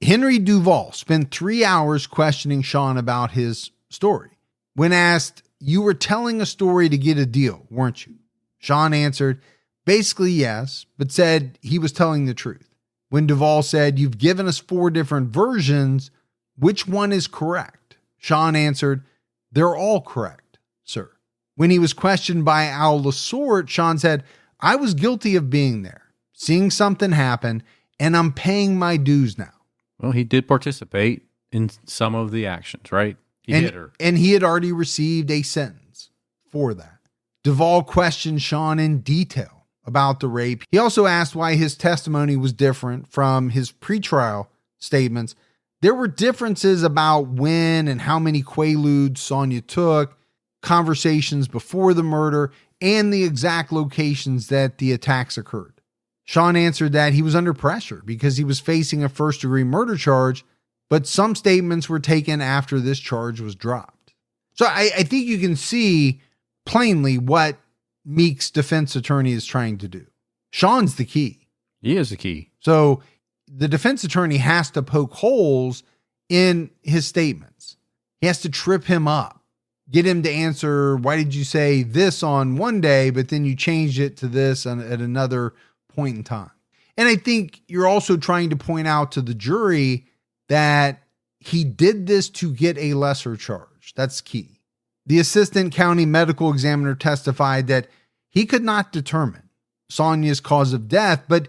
Henry Duval spent 3 hours questioning Sean about his story. When asked, you were telling a story to get a deal, weren't you? Sean answered, basically yes, but said he was telling the truth. When Duval said, you've given us 4 different versions, which one is correct? Sean answered, they're all correct, sir. When he was questioned by Al Lasort, Sean said, I was guilty of being there, seeing something happen, and I'm paying my dues now. Well, he did participate in some of the actions, right? He hit her. And he had already received a sentence for that. Duval questioned Sean in detail about the rape. He also asked why his testimony was different from his pretrial statements. There were differences about when and how many Quaaludes Sonja took, conversations before the murder, and the exact locations that the attacks occurred. Sean answered that he was under pressure because he was facing a first-degree murder charge, but some statements were taken after this charge was dropped. So I think you can see plainly what Meek's defense attorney is trying to do. Sean's the key. He is the key. So the defense attorney has to poke holes in his statements. He has to trip him up, get him to answer, why did you say this on one day, but then you changed it to this at another point in time? And I think you're also trying to point out to the jury that he did this to get a lesser charge. That's key. The assistant county medical examiner testified that he could not determine Sonja's cause of death, but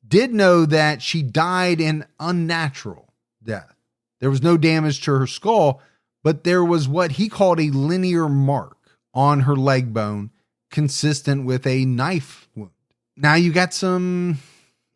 did know that she died an unnatural death. There was no damage to her skull, but there was what he called a linear mark on her leg bone, consistent with a knife wound. Now you got some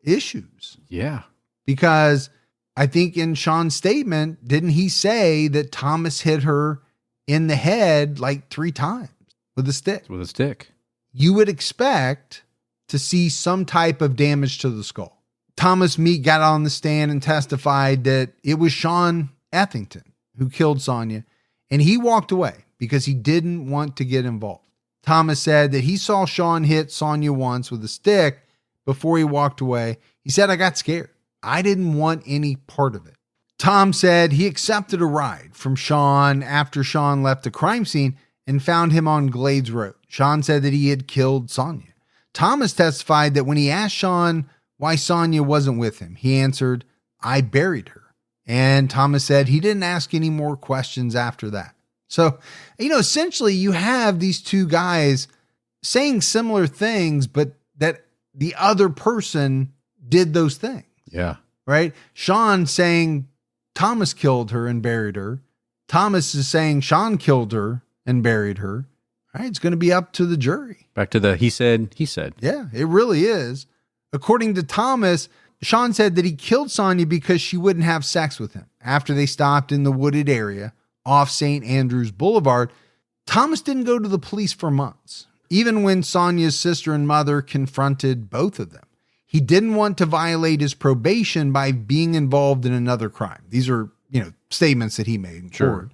issues. Yeah. Because I think in Sean's statement, didn't he say that Thomas hit her in the head like 3 times with a stick? With a stick. You would expect to see some type of damage to the skull. Thomas Meek got on the stand and testified that it was Sean Ethington who killed Sonja, and he walked away because he didn't want to get involved. Thomas said that he saw Sean hit Sonja once with a stick before he walked away. He said, I got scared. I didn't want any part of it. Tom said he accepted a ride from Sean after Sean left the crime scene and found him on Glades Road. Sean said that he had killed Sonja. Thomas testified that when he asked Sean why Sonja wasn't with him, he answered, I buried her. And Thomas said he didn't ask any more questions after that. So, essentially you have these 2 guys saying similar things, but that the other person did those things. Yeah. Right? Sean saying Thomas killed her and buried her. Thomas is saying Sean killed her and buried her. All right, it's going to be up to the jury. Back to the he said. Yeah, it really is. According to Thomas, Sean said that he killed Sonja because she wouldn't have sex with him. After they stopped in the wooded area off St. Andrews Boulevard, Thomas didn't go to the police for months, even when Sonja's sister and mother confronted both of them. He didn't want to violate his probation by being involved in another crime. These are, statements that he made in court.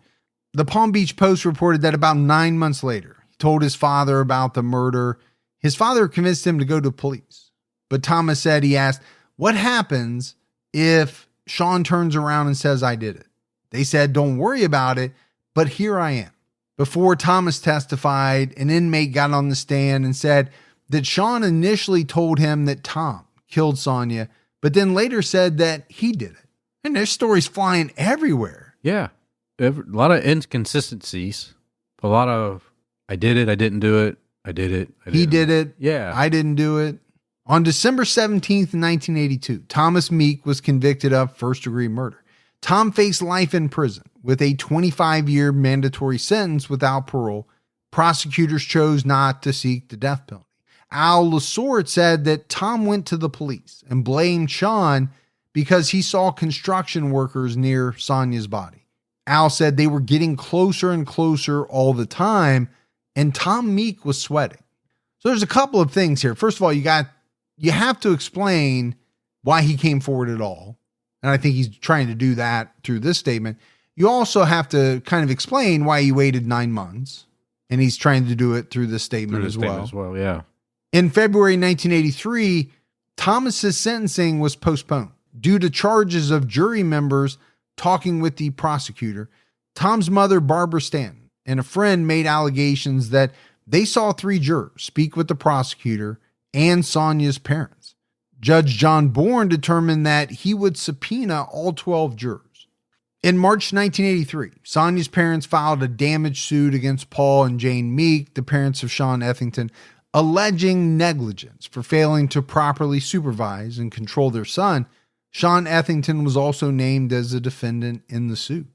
The Palm Beach Post reported that about 9 months later, he told his father about the murder. His father convinced him to go to police. But Thomas said he asked, what happens if Sean turns around and says, I did it? They said, don't worry about it, but here I am. Before Thomas testified, an inmate got on the stand and said that Sean initially told him that Tom killed Sonja, but then later said that he did it. And there's stories flying everywhere. Yeah. A lot of inconsistencies. A lot of, I did it, I didn't do it, I did it. He did it. Yeah. I didn't do it. On December 17th, 1982, Thomas Meek was convicted of first-degree murder. Tom faced life in prison with a 25-year mandatory sentence without parole. Prosecutors chose not to seek the death penalty. Al Lasort said that Tom went to the police and blamed Sean because he saw construction workers near Sonja's body. Al said they were getting closer and closer all the time, and Tom Meek was sweating. So there's a couple of things here. First of all, you have to explain why he came forward at all. And I think he's trying to do that through this statement. You also have to kind of explain why he waited 9 months. And he's trying to do it through this statement as well. Yeah. In February 1983, Thomas's sentencing was postponed due to charges of jury members talking with the prosecutor. Tom's mother, Barbara Stanton, and a friend made allegations that they saw 3 jurors speak with the prosecutor and Sonja's parents. Judge John Bourne determined that he would subpoena all 12 jurors. In March 1983, Sonja's parents filed a damage suit against Paul and Jane Meek, the parents of Sean Ethington, alleging negligence for failing to properly supervise and control their son. Sean Ethington was also named as a defendant in the suit.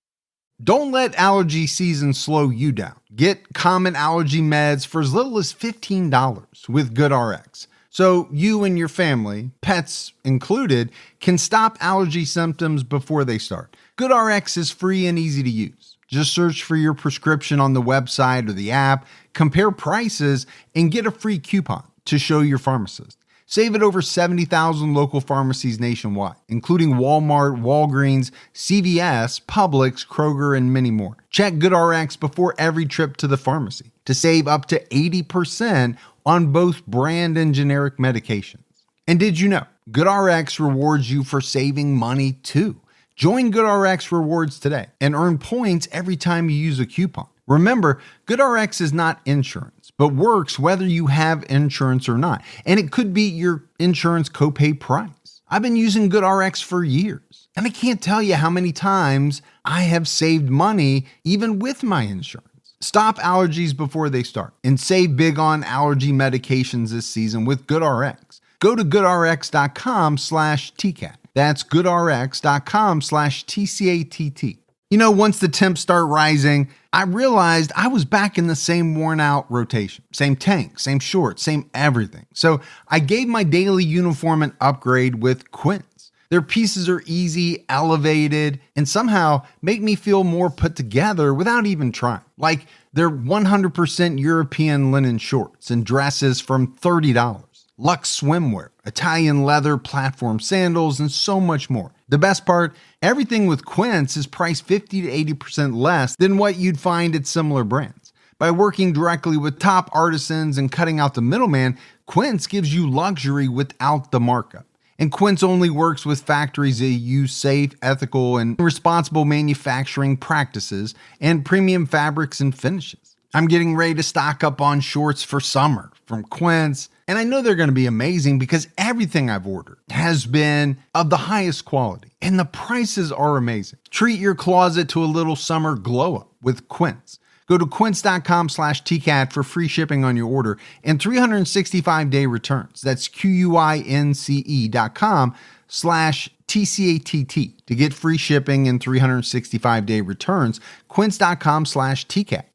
Don't let allergy season slow you down. Get common allergy meds for as little as $15 with GoodRx. So you and your family, pets included, can stop allergy symptoms before they start. GoodRx is free and easy to use. Just search for your prescription on the website or the app, compare prices, and get a free coupon to show your pharmacist. Save at over 70,000 local pharmacies nationwide, including Walmart, Walgreens, CVS, Publix, Kroger, and many more. Check GoodRx before every trip to the pharmacy to save up to 80% on both brand and generic medications. And did you know GoodRx rewards you for saving money too? Join GoodRx Rewards today and earn points every time you use a coupon. Remember, GoodRx is not insurance, but works whether you have insurance or not. And it could be your insurance copay price. I've been using GoodRx for years, and I can't tell you how many times I have saved money even with my insurance. Stop allergies before they start and save big on allergy medications this season with GoodRx. Go to goodrx.com/TCAT. That's goodrx.com/TCATT. You know, once the temps start rising, I realized I was back in the same worn out rotation. Same tank, same shorts, same everything. So I gave my daily uniform an upgrade with Quince. Their pieces are easy, elevated, and somehow make me feel more put together without even trying. Like their 100% European linen shorts and dresses from $30. Luxe swimwear, Italian leather platform sandals, and so much more. The best part, everything with Quince is priced 50 to 80% less than what you'd find at similar brands. By working directly with top artisans and cutting out the middleman, Quince gives you luxury without the markup. And Quince only works with factories that use safe, ethical, and responsible manufacturing practices and premium fabrics and finishes. I'm getting ready to stock up on shorts for summer from Quince, and I know they're going to be amazing because everything I've ordered has been of the highest quality, and the prices are amazing. Treat your closet to a little summer glow up with Quince. Go to quince.com/TCAT for free shipping on your order and 365-day returns. That's QUINCE.com/TCATT to get free shipping and 365-day returns. Quince.com/TCAT.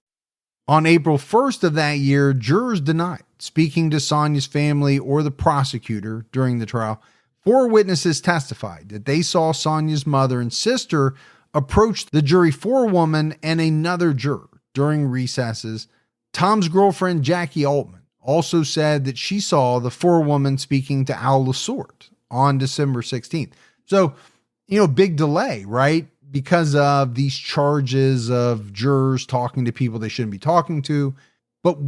On April 1st of that year, jurors denied speaking to Sonja's family or the prosecutor during the trial. 4 witnesses testified that they saw Sonja's mother and sister approach the jury forewoman and another juror during recesses. Tom's girlfriend, Jackie Altman, also said that she saw the forewoman speaking to Al Lasort on December 16th. So, big delay, right? Because of these charges of jurors talking to people they shouldn't be talking to. But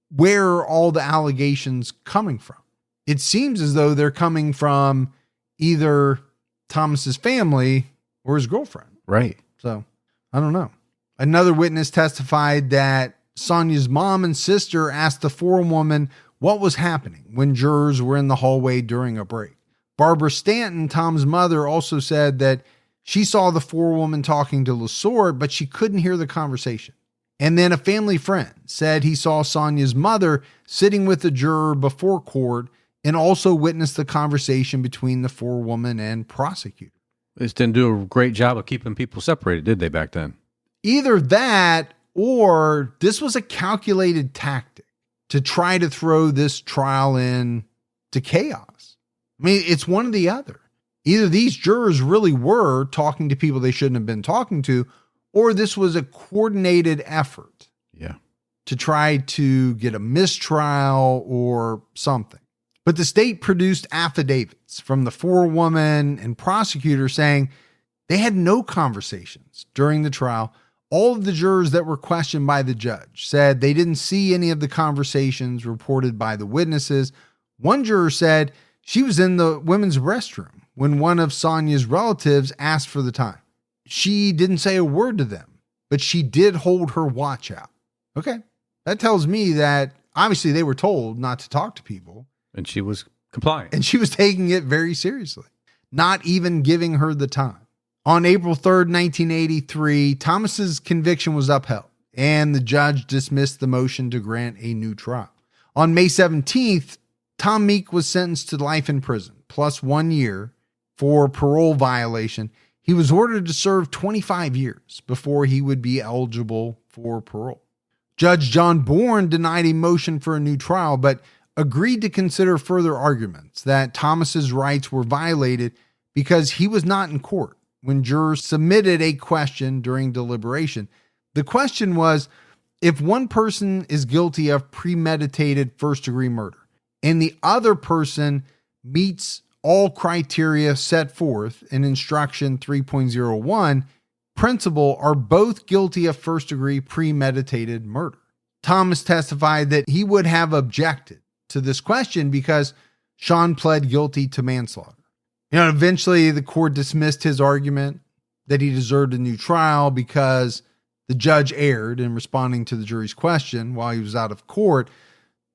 where are all the allegations coming from? It seems as though they're coming from either Thomas's family or his girlfriend. Right. So I don't know. Another witness testified that Sonja's mom and sister asked the forewoman what was happening when jurors were in the hallway during a break. Barbara Stanton, Tom's mother, also said that she saw the forewoman talking to Lasort, but she couldn't hear the conversation. And then a family friend said he saw Sonja's mother sitting with the juror before court and also witnessed the conversation between the forewoman and prosecutor. They just didn't do a great job of keeping people separated, did they, back then? Either that or this was a calculated tactic to try to throw this trial in to chaos. I mean, it's one or the other. Either these jurors really were talking to people they shouldn't have been talking to, or this was a coordinated effort to try to get a mistrial or something. But the state produced affidavits from the forewoman and prosecutor saying they had no conversations during the trial. All of the jurors that were questioned by the judge said they didn't see any of the conversations reported by the witnesses. One juror said she was in the women's restroom when one of Sonja's relatives asked for the time. She didn't say a word to them, but she did hold her watch out. Okay, that tells me that obviously they were told not to talk to people. And she was complying. And she was taking it very seriously, not even giving her the time. On April 3rd, 1983, Thomas's conviction was upheld, and the judge dismissed the motion to grant a new trial. On May 17th, Tom Meek was sentenced to life in prison, plus 1 year for parole violation. He was ordered to serve 25 years before he would be eligible for parole. Judge John Bourne denied a motion for a new trial, but agreed to consider further arguments that Thomas's rights were violated because he was not in court when jurors submitted a question during deliberation. The question was, if one person is guilty of premeditated first-degree murder and the other person meets all criteria set forth in Instruction 3.01, principal are both guilty of first-degree premeditated murder. Thomas testified that he would have objected to this question because Sean pled guilty to manslaughter. Eventually the court dismissed his argument that he deserved a new trial because the judge erred in responding to the jury's question while he was out of court.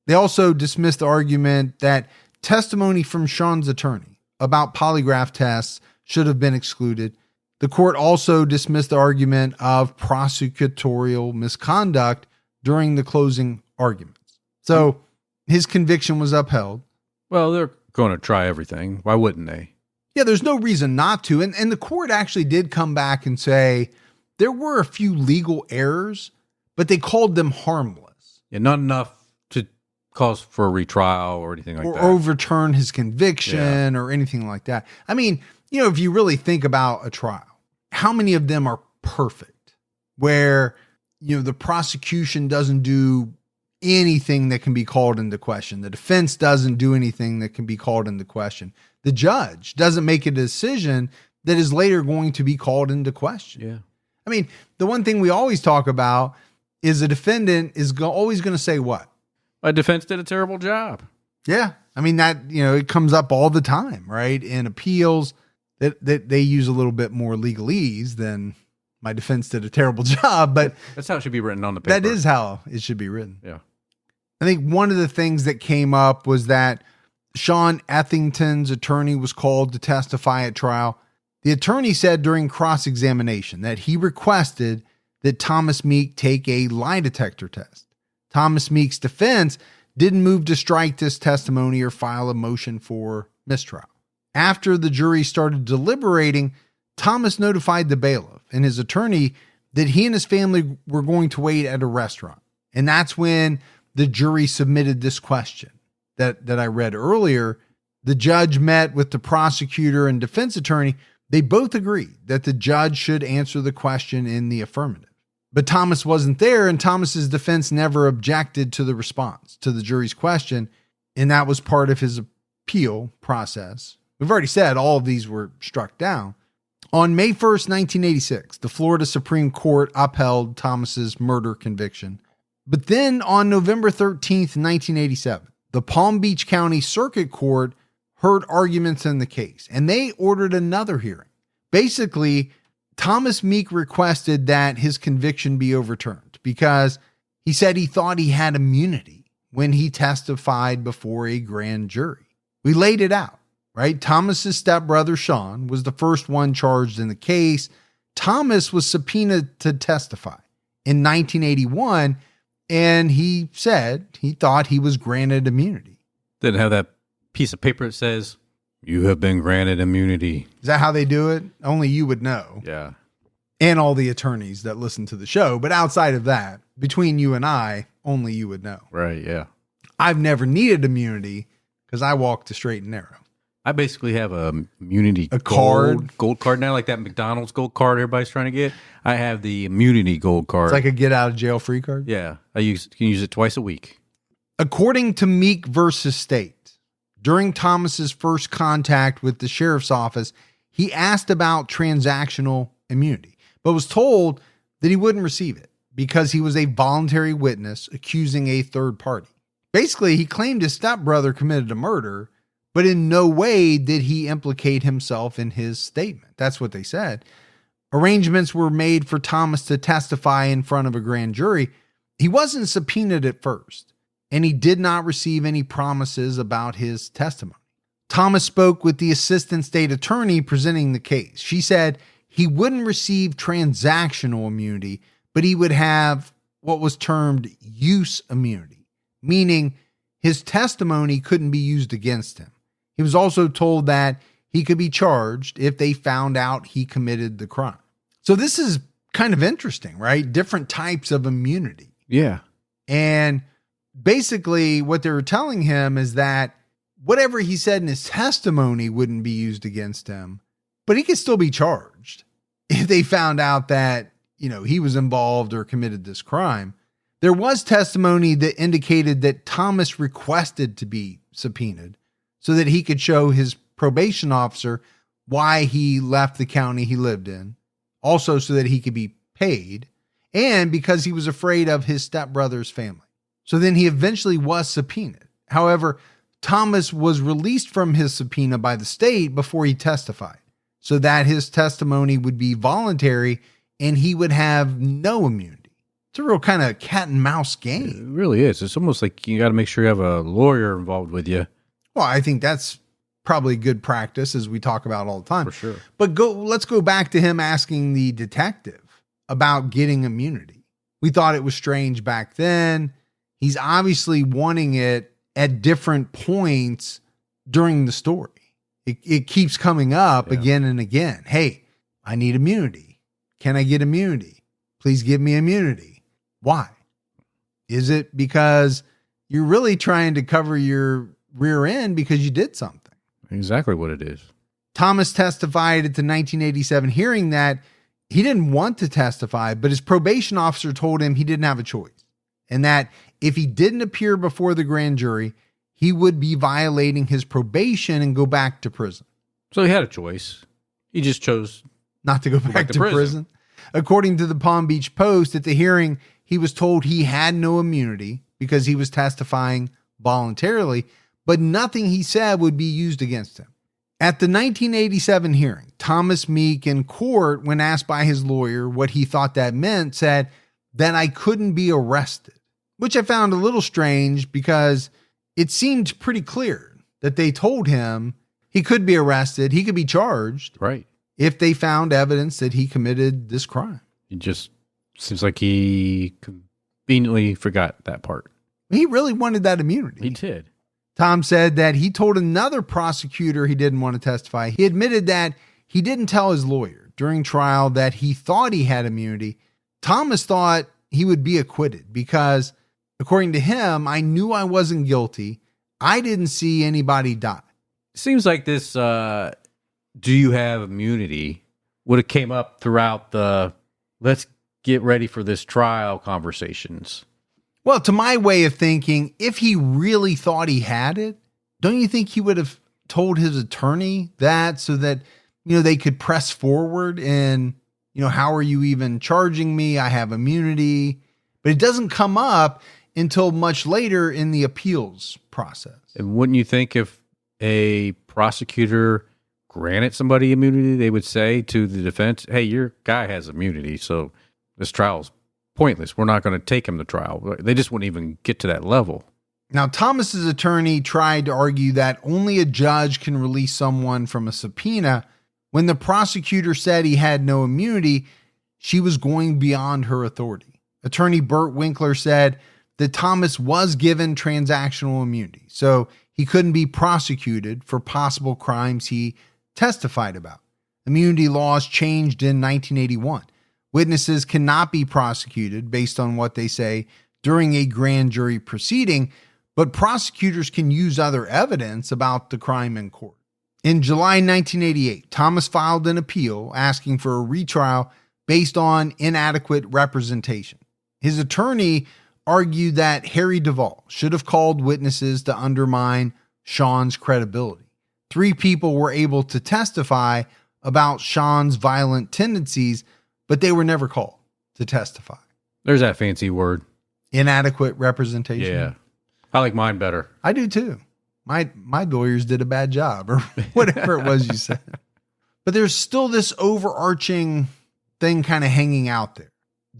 They also dismissed the argument that testimony from Sean's attorney about polygraph tests should have been excluded. The court also dismissed the argument of prosecutorial misconduct during the closing arguments. So his conviction was upheld. Well, they're going to try everything. Why wouldn't they? Yeah, there's no reason not to. And the court actually did come back and say there were a few legal errors, but they called them harmless. Yeah, not enough to cause for a retrial or anything like that. Or overturn his conviction or anything like that. I mean, if you really think about a trial, how many of them are perfect? Where, the prosecution doesn't do anything that can be called into question. The defense doesn't do anything that can be called into question. The judge doesn't make a decision that is later going to be called into question. Yeah. I mean, the one thing we always talk about is a defendant is always going to say what? My defense did a terrible job. Yeah. I mean, that, it comes up all the time, right? In appeals that they use a little bit more legalese than my defense did a terrible job, but that's how it should be written on the paper. That is how it should be written. Yeah. I think one of the things that came up was that Sean Ethington's attorney was called to testify at trial. The attorney said during cross-examination that he requested that Thomas Meek take a lie detector test. Thomas Meek's defense didn't move to strike this testimony or file a motion for mistrial. After the jury started deliberating, Thomas notified the bailiff and his attorney that he and his family were going to wait at a restaurant. And that's when the jury submitted this question that I read earlier. The judge met with the prosecutor and defense attorney. They both agreed that the judge should answer the question in the affirmative. But Thomas wasn't there, and Thomas's defense never objected to the response to the jury's question, and that was part of his appeal process. We've already said all of these were struck down. On May 1st, 1986, the Florida Supreme Court upheld Thomas's murder conviction. But then on November 13th, 1987, the Palm Beach County Circuit Court heard arguments in the case, and they ordered another hearing. Basically, Thomas Meek requested that his conviction be overturned because he said he thought he had immunity when he testified before a grand jury. We laid it out, right? Thomas's stepbrother, Sean, was the first one charged in the case. Thomas was subpoenaed to testify, in 1981, and he said he thought he was granted immunity. Didn't have that piece of paper that says, "You have been granted immunity." Is that how they do it? Only you would know. Yeah. And all the attorneys that listen to the show. But outside of that, between you and I, only you would know. Right, yeah. I've never needed immunity because I walk the straight and narrow. I basically have a immunity gold card now, like that McDonald's gold card everybody's trying to get. I have the immunity gold card. It's like a get out of jail free card. Yeah, can use it twice a week. According to Meek versus State, during Thomas's first contact with the sheriff's office, he asked about transactional immunity, but was told that he wouldn't receive it because he was a voluntary witness accusing a third party. Basically, he claimed his stepbrother committed a murder, but in no way did he implicate himself in his statement. That's what they said. Arrangements were made for Thomas to testify in front of a grand jury. He wasn't subpoenaed at first, and he did not receive any promises about his testimony. Thomas spoke with the assistant state attorney presenting the case. She said he wouldn't receive transactional immunity, but he would have what was termed use immunity, meaning his testimony couldn't be used against him. He was also told that he could be charged if they found out he committed the crime. So this is kind of interesting, right? Different types of immunity. Yeah. And basically what they were telling him is that whatever he said in his testimony wouldn't be used against him, but he could still be charged if they found out that, he was involved or committed this crime. There was testimony that indicated that Thomas requested to be subpoenaed so that he could show his probation officer why he left the county he lived in, also so that he could be paid, and because he was afraid of his stepbrother's family. So then he eventually was subpoenaed. However, Thomas was released from his subpoena by the state before he testified, so that his testimony would be voluntary and he would have no immunity. It's a real kind of cat and mouse game. It really is. It's almost like you got to make sure you have a lawyer involved with you. Well, I think that's probably good practice, as we talk about all the time. For sure. But let's go back to him asking the detective about getting immunity. We thought it was strange back then. He's obviously wanting it at different points during the story. It keeps coming up again and again. Hey, I need immunity. Can I get immunity? Please give me immunity. Why? Is it because you're really trying to cover your rear end because you did something? Exactly what it is. Thomas testified at the 1987 hearing that he didn't want to testify, but his probation officer told him he didn't have a choice, and that if he didn't appear before the grand jury, he would be violating his probation and go back to prison. So he had a choice. He just chose not to go back to prison. According to the Palm Beach Post, at the hearing, he was told he had no immunity because he was testifying voluntarily, but nothing he said would be used against him. At the 1987 hearing, Thomas Meek in court, when asked by his lawyer what he thought that meant, said that I couldn't be arrested, which I found a little strange because it seemed pretty clear that they told him he could be arrested, he could be charged, right, if they found evidence that he committed this crime. It just seems like he conveniently forgot that part. He really wanted that immunity. He did. Tom said that he told another prosecutor he didn't want to testify. He admitted that he didn't tell his lawyer during trial that he thought he had immunity. Thomas thought he would be acquitted because, according to him, I knew I wasn't guilty. I didn't see anybody die. Seems like this, do you have immunity, would have came up throughout the let's get ready for this trial conversations. Well, to my way of thinking, if he really thought he had it, don't you think he would have told his attorney that so that, they could press forward and, how are you even charging me? I have immunity. But it doesn't come up until much later in the appeals process. And wouldn't you think if a prosecutor granted somebody immunity, they would say to the defense, hey, your guy has immunity, so this trial's pointless. We're not going to take him to trial. They just wouldn't even get to that level. Now, Thomas's attorney tried to argue that only a judge can release someone from a subpoena. When the prosecutor said he had no immunity, she was going beyond her authority. Attorney Burt Winkler said that Thomas was given transactional immunity, so he couldn't be prosecuted for possible crimes he testified about. Immunity laws changed in 1981. Witnesses cannot be prosecuted based on what they say during a grand jury proceeding, but prosecutors can use other evidence about the crime in court. In July 1988, Thomas filed an appeal asking for a retrial based on inadequate representation. His attorney argued that Harry Duvall should have called witnesses to undermine Sean's credibility. 3 people were able to testify about Sean's violent tendencies, but they were never called to testify. There's that fancy word. Inadequate representation. Yeah. I like mine better. I do too. My lawyers did a bad job, or whatever it was you said. But there's still this overarching thing kind of hanging out there.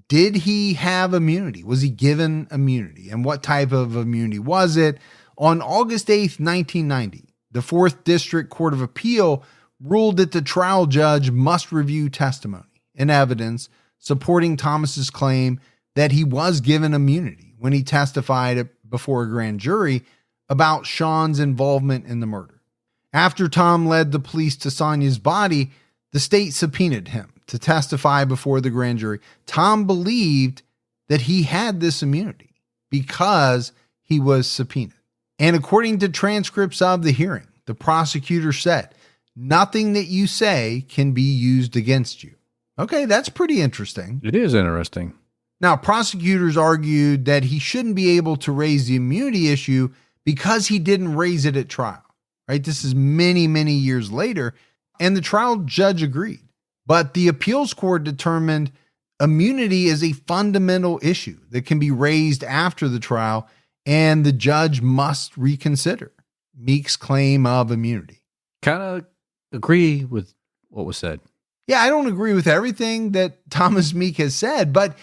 Did he have immunity? Was he given immunity? And what type of immunity was it? On August 8th, 1990, the 4th District Court of Appeal ruled that the trial judge must review testimony and evidence supporting Thomas's claim that he was given immunity when he testified before a grand jury about Sean's involvement in the murder. After Tom led the police to Sonja's body, the state subpoenaed him to testify before the grand jury. Tom believed that he had this immunity because he was subpoenaed. And according to transcripts of the hearing, the prosecutor said, "Nothing that you say can be used against you." Okay, that's pretty interesting. It is interesting. Now, prosecutors argued that he shouldn't be able to raise the immunity issue because he didn't raise it at trial, right? This is many, many years later, and the trial judge agreed. But the appeals court determined immunity is a fundamental issue that can be raised after the trial, and the judge must reconsider Meek's claim of immunity. Kind of agree with what was said. Yeah, I don't agree with everything that Thomas Meek has said, but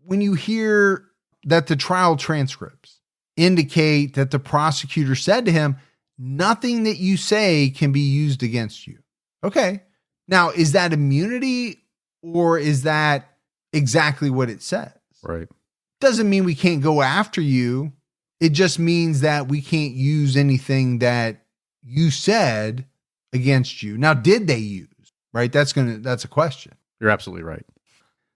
when you hear that the trial transcripts indicate that the prosecutor said to him, "Nothing that you say can be used against you." Okay. Now, is that immunity or is that exactly what it says? Right. Doesn't mean we can't go after you. It just means that we can't use anything that you said against you. Now, did they use? Right? That's a question. You're absolutely right.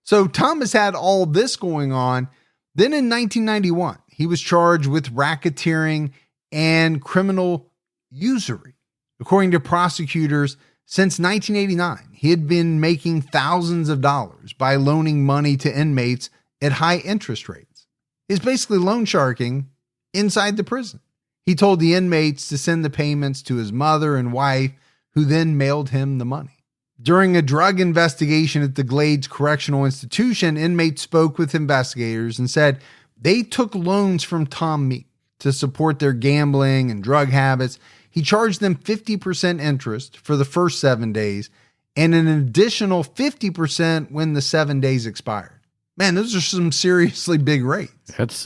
So Thomas had all this going on. Then in 1991, he was charged with racketeering and criminal usury. According to prosecutors, since 1989, he had been making thousands of dollars by loaning money to inmates at high interest rates. He's basically loan sharking inside the prison. He told the inmates to send the payments to his mother and wife, who then mailed him the money. During a drug investigation at the Glades Correctional Institution, inmates spoke with investigators and said they took loans from Tom Meek to support their gambling and drug habits. He charged them 50% interest for the first 7 days and an additional 50% when the 7 days expired. Man, those are some seriously big rates. That's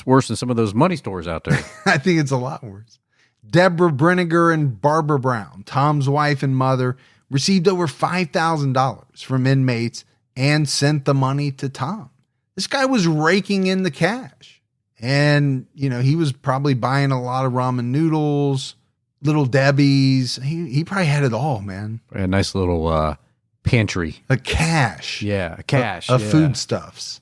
worse than some of those money stores out there. I think it's a lot worse. Deborah Brenniger and Barbara Brown, Tom's wife and mother, received over $5,000 from inmates and sent the money to Tom. This guy was raking in the cash. And, he was probably buying a lot of ramen noodles, Little Debbie's. He probably had it all, man. A nice little pantry. A cache. Yeah, a cache. Of foodstuffs.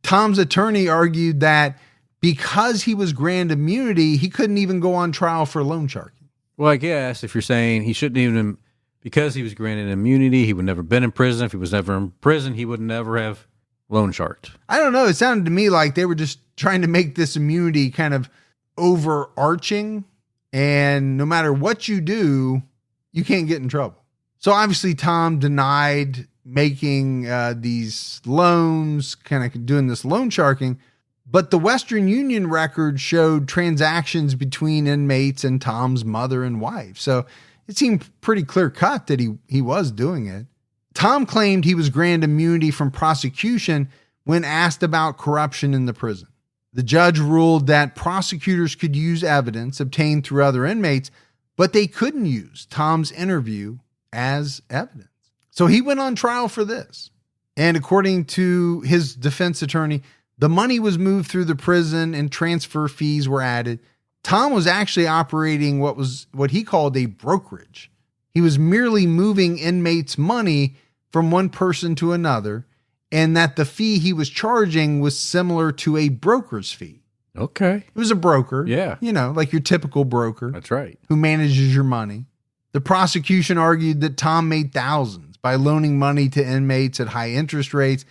Tom's attorney argued that because he was granted immunity, he couldn't even go on trial for loan sharking. Well, I guess if you're saying he shouldn't even, because he was granted immunity, he would never been in prison. If he was never in prison, he would never have loan sharked. I don't know. It sounded to me like they were just trying to make this immunity kind of overarching. And no matter what you do, you can't get in trouble. So obviously Tom denied making these loans, kind of doing this loan sharking. But the Western Union record showed transactions between inmates and Tom's mother and wife. So it seemed pretty clear cut that he was doing it. Tom claimed he was granted immunity from prosecution when asked about corruption in the prison. The judge ruled that prosecutors could use evidence obtained through other inmates, but they couldn't use Tom's interview as evidence. So he went on trial for this. And according to his defense attorney, the money was moved through the prison and transfer fees were added. Tom was actually operating what he called a brokerage. He was merely moving inmates' money from one person to another, and that the fee he was charging was similar to a broker's fee. Okay. It was a broker. Yeah. Like your typical broker. That's right. Who manages your money. The prosecution argued that Tom made thousands by loaning money to inmates at high interest rates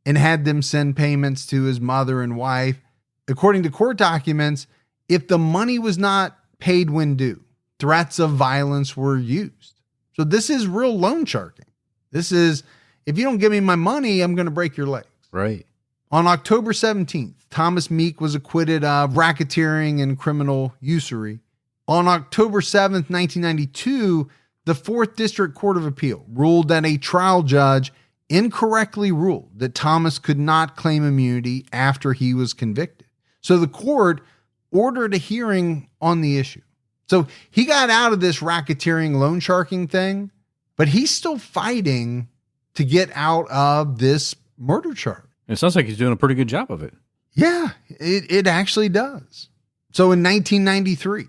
and had them send payments to his mother and wife. According to court documents, if the money was not paid when due, threats of violence were used. So this is real loan sharking. This is, if you don't give me my money, I'm going to break your legs. Right. On October 17th, Thomas Meek was acquitted of racketeering and criminal usury. On October 7th, 1992, the 4th District Court of Appeal ruled that a trial judge incorrectly ruled that Thomas could not claim immunity after he was convicted. So the court ordered a hearing on the issue. So he got out of this racketeering loan sharking thing, but he's still fighting to get out of this murder charge. It sounds like he's doing a pretty good job of it. Yeah, it actually does. So in 1993,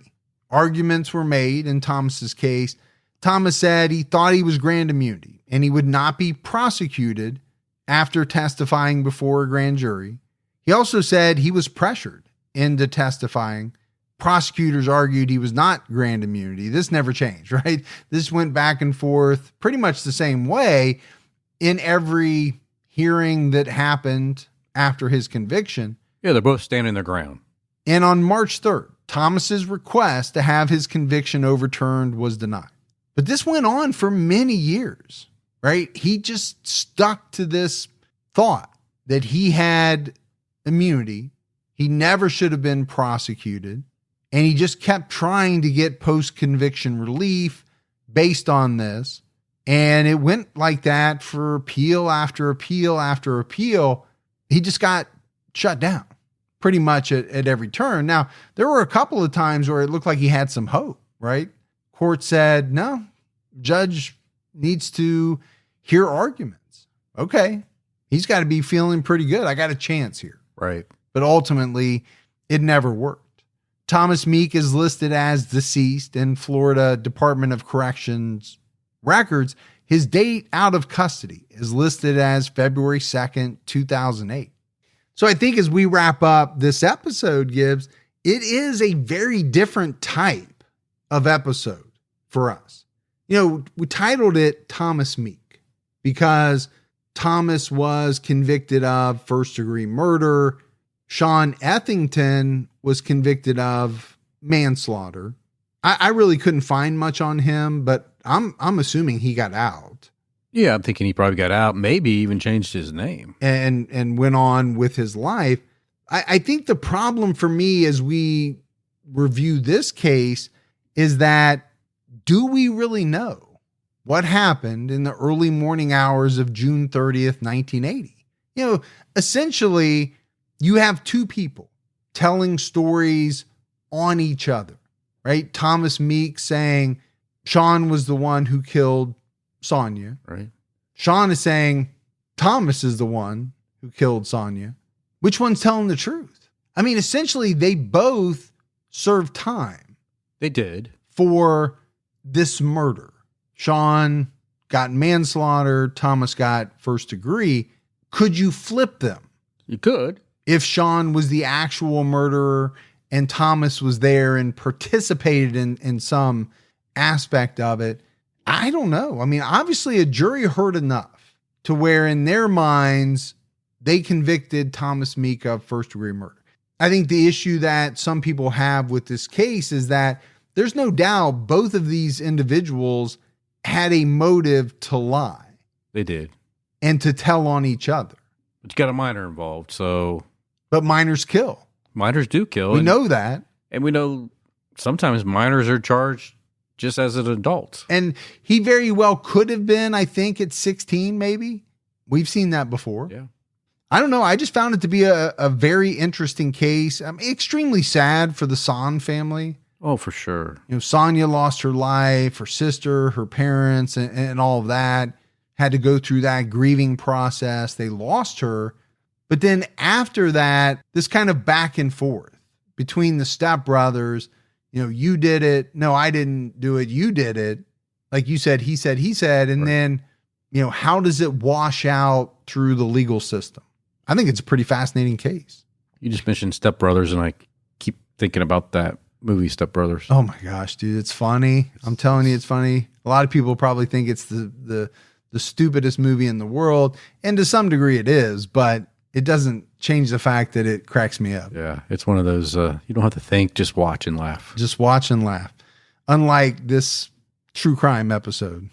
arguments were made in Thomas's case. Thomas said he thought he was granted immunity and he would not be prosecuted after testifying before a grand jury. He also said he was pressured into testifying. Prosecutors argued he was not granted immunity. This never changed, right? This went back and forth pretty much the same way in every hearing that happened after his conviction. Yeah, they're both standing their ground. And on March 3rd, Thomas's request to have his conviction overturned was denied. But this went on for many years, right? He just stuck to this thought that he had immunity. He never should have been prosecuted. And he just kept trying to get post-conviction relief based on this. And it went like that for appeal after appeal after appeal. He just got shut down pretty much at every turn. Now, there were a couple of times where it looked like he had some hope, right? Court said, no, judge needs to hear arguments. Okay, he's got to be feeling pretty good. I got a chance here. Right. But ultimately, it never worked. Thomas Meek is listed as deceased in Florida Department of Corrections records. His date out of custody is listed as February 2nd, 2008. So I think as we wrap up this episode, Gibbs, it is a very different type of episode for us. We titled it Thomas Meek because Thomas was convicted of first-degree murder. Sean Ethington was convicted of manslaughter. I really couldn't find much on him, but I'm assuming he got out. Yeah, I'm thinking he probably got out, maybe even changed his name. And went on with his life. I think the problem for me as we review this case is that, do we really know what happened in the early morning hours of June 30th, 1980? Essentially, you have two people telling stories on each other, right? Thomas Meek saying Sean was the one who killed Sonja. Right. Sean is saying Thomas is the one who killed Sonja. Which one's telling the truth? I mean, essentially, they both served time. They did. For this murder. Sean got manslaughter. Thomas got first degree. Could you flip them? You could. If Sean was the actual murderer and Thomas was there and participated in some aspect of it, I don't know. I mean, obviously a jury heard enough to where in their minds, they convicted Thomas Meek of first-degree murder. I think the issue that some people have with this case is that there's no doubt both of these individuals had a motive to lie. They did. And to tell on each other. But you got a minor involved, so... But minors kill. Minors do kill. We know that. And we know sometimes minors are charged just as an adult. And he very well could have been, I think, at 16 maybe. We've seen that before. Yeah. I don't know. I just found it to be a very interesting case. I'm extremely sad for the Sanj family. Oh, for sure. Sonja lost her life, her sister, her parents, and all of that. had to go through that grieving process. They lost her. But then after that, this kind of back and forth between the stepbrothers, you did it. No, I didn't do it. You did it. Like you said, he said. And then, how does it wash out through the legal system? I think it's a pretty fascinating case. You just mentioned Step Brothers, and I keep thinking about that movie, Step Brothers. Oh my gosh, dude, it's funny. I'm telling you, it's funny. A lot of people probably think it's the stupidest movie in the world, and to some degree it is, but it doesn't change the fact that it cracks me up. Yeah, it's one of those, you don't have to think, just watch and laugh. Just watch and laugh. Unlike this true crime episode,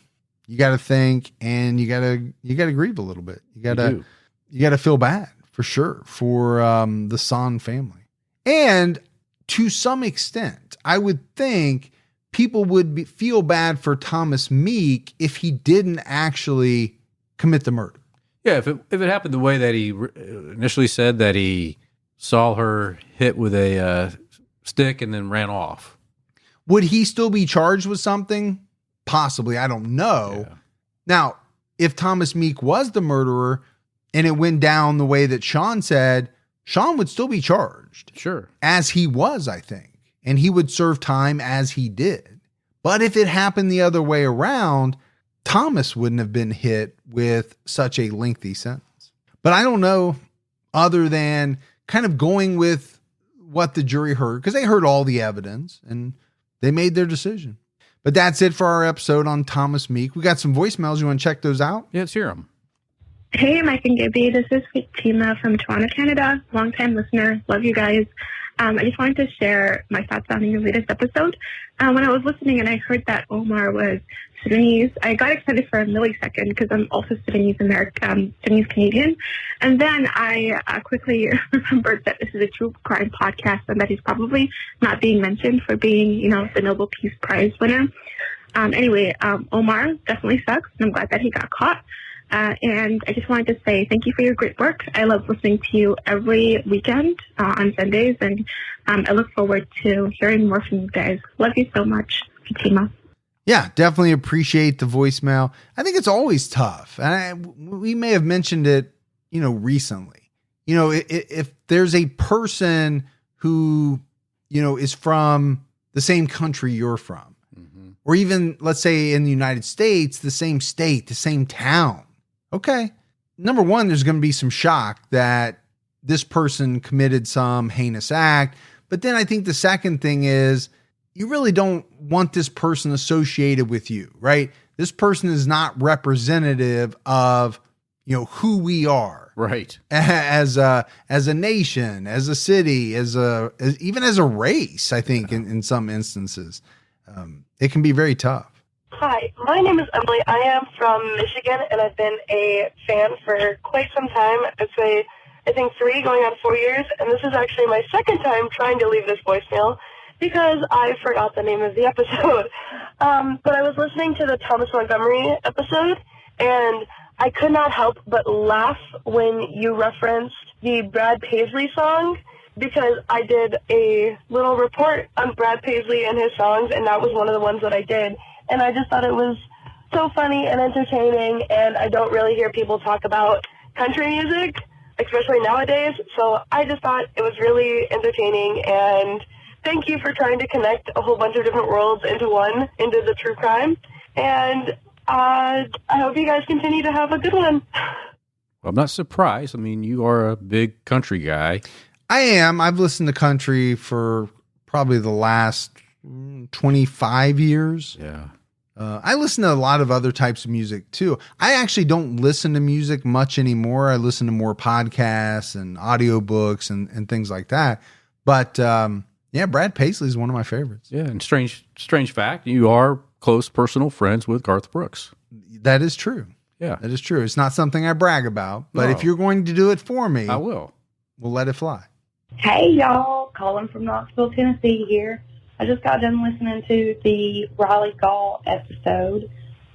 you got to think and you got to grieve a little bit. You got to feel bad for sure for the Sanj family. And to some extent, I would think people would feel bad for Thomas Meek if he didn't actually commit the murder. Yeah, if it happened the way that he initially said, that he saw her hit with a stick and then ran off. Would he still be charged with something? Possibly. I don't know. Yeah. Now, if Thomas Meek was the murderer and it went down the way that Sean said, Sean would still be charged. Sure. As he was, I think. And he would serve time as he did. But if it happened the other way around, Thomas wouldn't have been hit with such a lengthy sentence. But I don't know, other than kind of going with what the jury heard, because they heard all the evidence and they made their decision. But that's it for our episode on Thomas Meek. We got some voicemails. You want to check those out? Yeah, let's hear them. Hey, Mike and Gibby. This is Fatima from Toronto, Canada. Longtime listener. Love you guys. I just wanted to share my thoughts on your latest episode. When I was listening and I heard that Omar was Sudanese, I got excited for a millisecond because I'm also Sudanese Canadian. And then I quickly remembered that this is a true crime podcast and that he's probably not being mentioned for being, the Nobel Peace Prize winner. Anyway, Omar definitely sucks, and I'm glad that he got caught. And I just wanted to say thank you for your great work. I love listening to you every weekend on Sundays, and I look forward to hearing more from you guys. Love you so much, Fatima. Yeah, definitely appreciate the voicemail. I think it's always tough. And we may have mentioned it, recently. If there's a person who, is from the same country you're from, mm-hmm. or even, let's say, in the United States, the same state, the same town. Okay. Number one, there's going to be some shock that this person committed some heinous act. But then I think the second thing is you really don't want this person associated with you, right? This person is not representative of, who we are. Right. As a nation, as a city, even as a race, I think in some instances, it can be very tough. Hi, my name is Emily. I am from Michigan, and I've been a fan for quite some time. I'd say, I think 3 going on 4 years, and this is actually my second time trying to leave this voicemail because I forgot the name of the episode. But I was listening to the Thomas Montgomery episode, and I could not help but laugh when you referenced the Brad Paisley song, because I did a little report on Brad Paisley and his songs, and that was one of the ones that I did. And I just thought it was so funny and entertaining, and I don't really hear people talk about country music, especially nowadays. So I just thought it was really entertaining, and thank you for trying to connect a whole bunch of different worlds into the true crime. And I hope you guys continue to have a good one. Well, I'm not surprised. I mean, you are a big country guy. I am. I've listened to country for probably the last 25 years. Yeah. I listen to a lot of other types of music too. I actually don't listen to music much anymore. I listen to more podcasts and audiobooks and things like that. But Brad Paisley is one of my favorites. Yeah, and strange fact, you are close personal friends with Garth Brooks. That is true. Yeah. That is true. It's not something I brag about, but if you're going to do it for me, I will. We'll let it fly. Hey, y'all. Calling from Knoxville, Tennessee here. I just got done listening to the Riley Gall episode.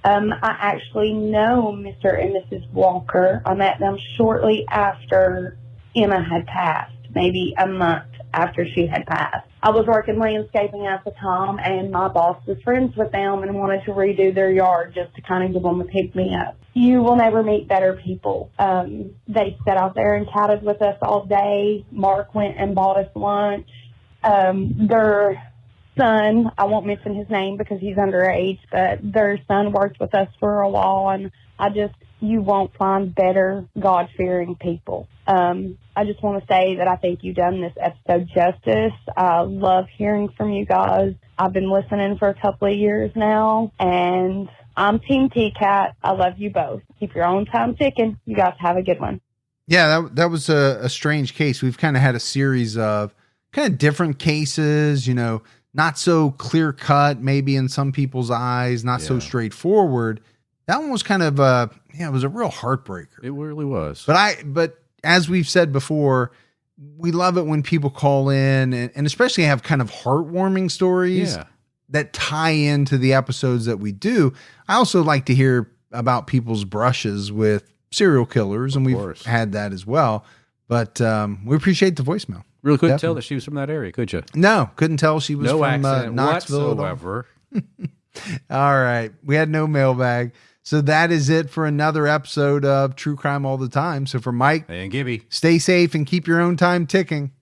I actually know Mr. and Mrs. Walker. I met them shortly after Emma had passed, maybe a month after she had passed. I was working landscaping at the time, and my boss was friends with them and wanted to redo their yard just to kind of give them a pick-me-up. You will never meet better people. They sat out there and chatted with us all day. Mark went and bought us lunch. Their son, I won't mention his name because he's underage, but their son worked with us for a while, and you won't find better God-fearing people. I just want to say that I think you've done this episode justice. I love hearing from you guys. I've been listening for a couple of years now, and I'm Team T-Cat. I love you both. Keep your own time ticking. You guys have a good one. Yeah, that was a strange case. We've kind of had a series of kind of different cases, not so clear cut, maybe in some people's eyes, not so straightforward. That one was kind of it was a real heartbreaker. It really was. But as we've said before, we love it when people call in and especially have kind of heartwarming stories that tie into the episodes that we do. I also like to hear about people's brushes with serial killers, and we've had that as well. But we appreciate the voicemail. Really couldn't tell that she was from that area, could you? No, couldn't tell she was from Knoxville whatsoever. All right. We had no mailbag. So that is it for another episode of True Crime All the Time. So for Mike and Gibby, stay safe and keep your own time ticking.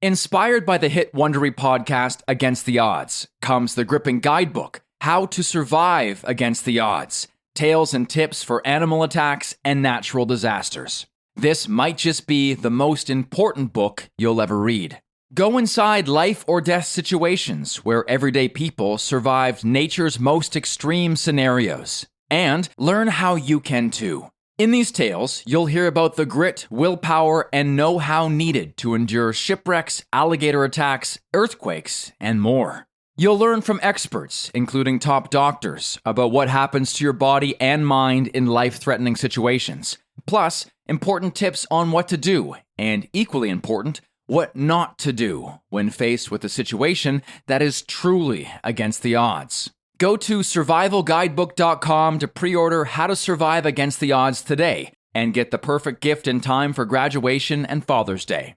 Inspired by the hit Wondery podcast Against the Odds comes the gripping guidebook, How to Survive Against the Odds, Tales and Tips for Animal Attacks and Natural Disasters. This might just be the most important book you'll ever read. Go inside life or death situations where everyday people survived nature's most extreme scenarios, and learn how you can too. In these tales, you'll hear about the grit, willpower, and know-how needed to endure shipwrecks, alligator attacks, earthquakes, and more. You'll learn from experts, including top doctors, about what happens to your body and mind in life-threatening situations. Plus, important tips on what to do, and equally important, what not to do when faced with a situation that is truly against the odds. Go to survivalguidebook.com to pre-order How to Survive Against the Odds today and get the perfect gift in time for graduation and Father's Day.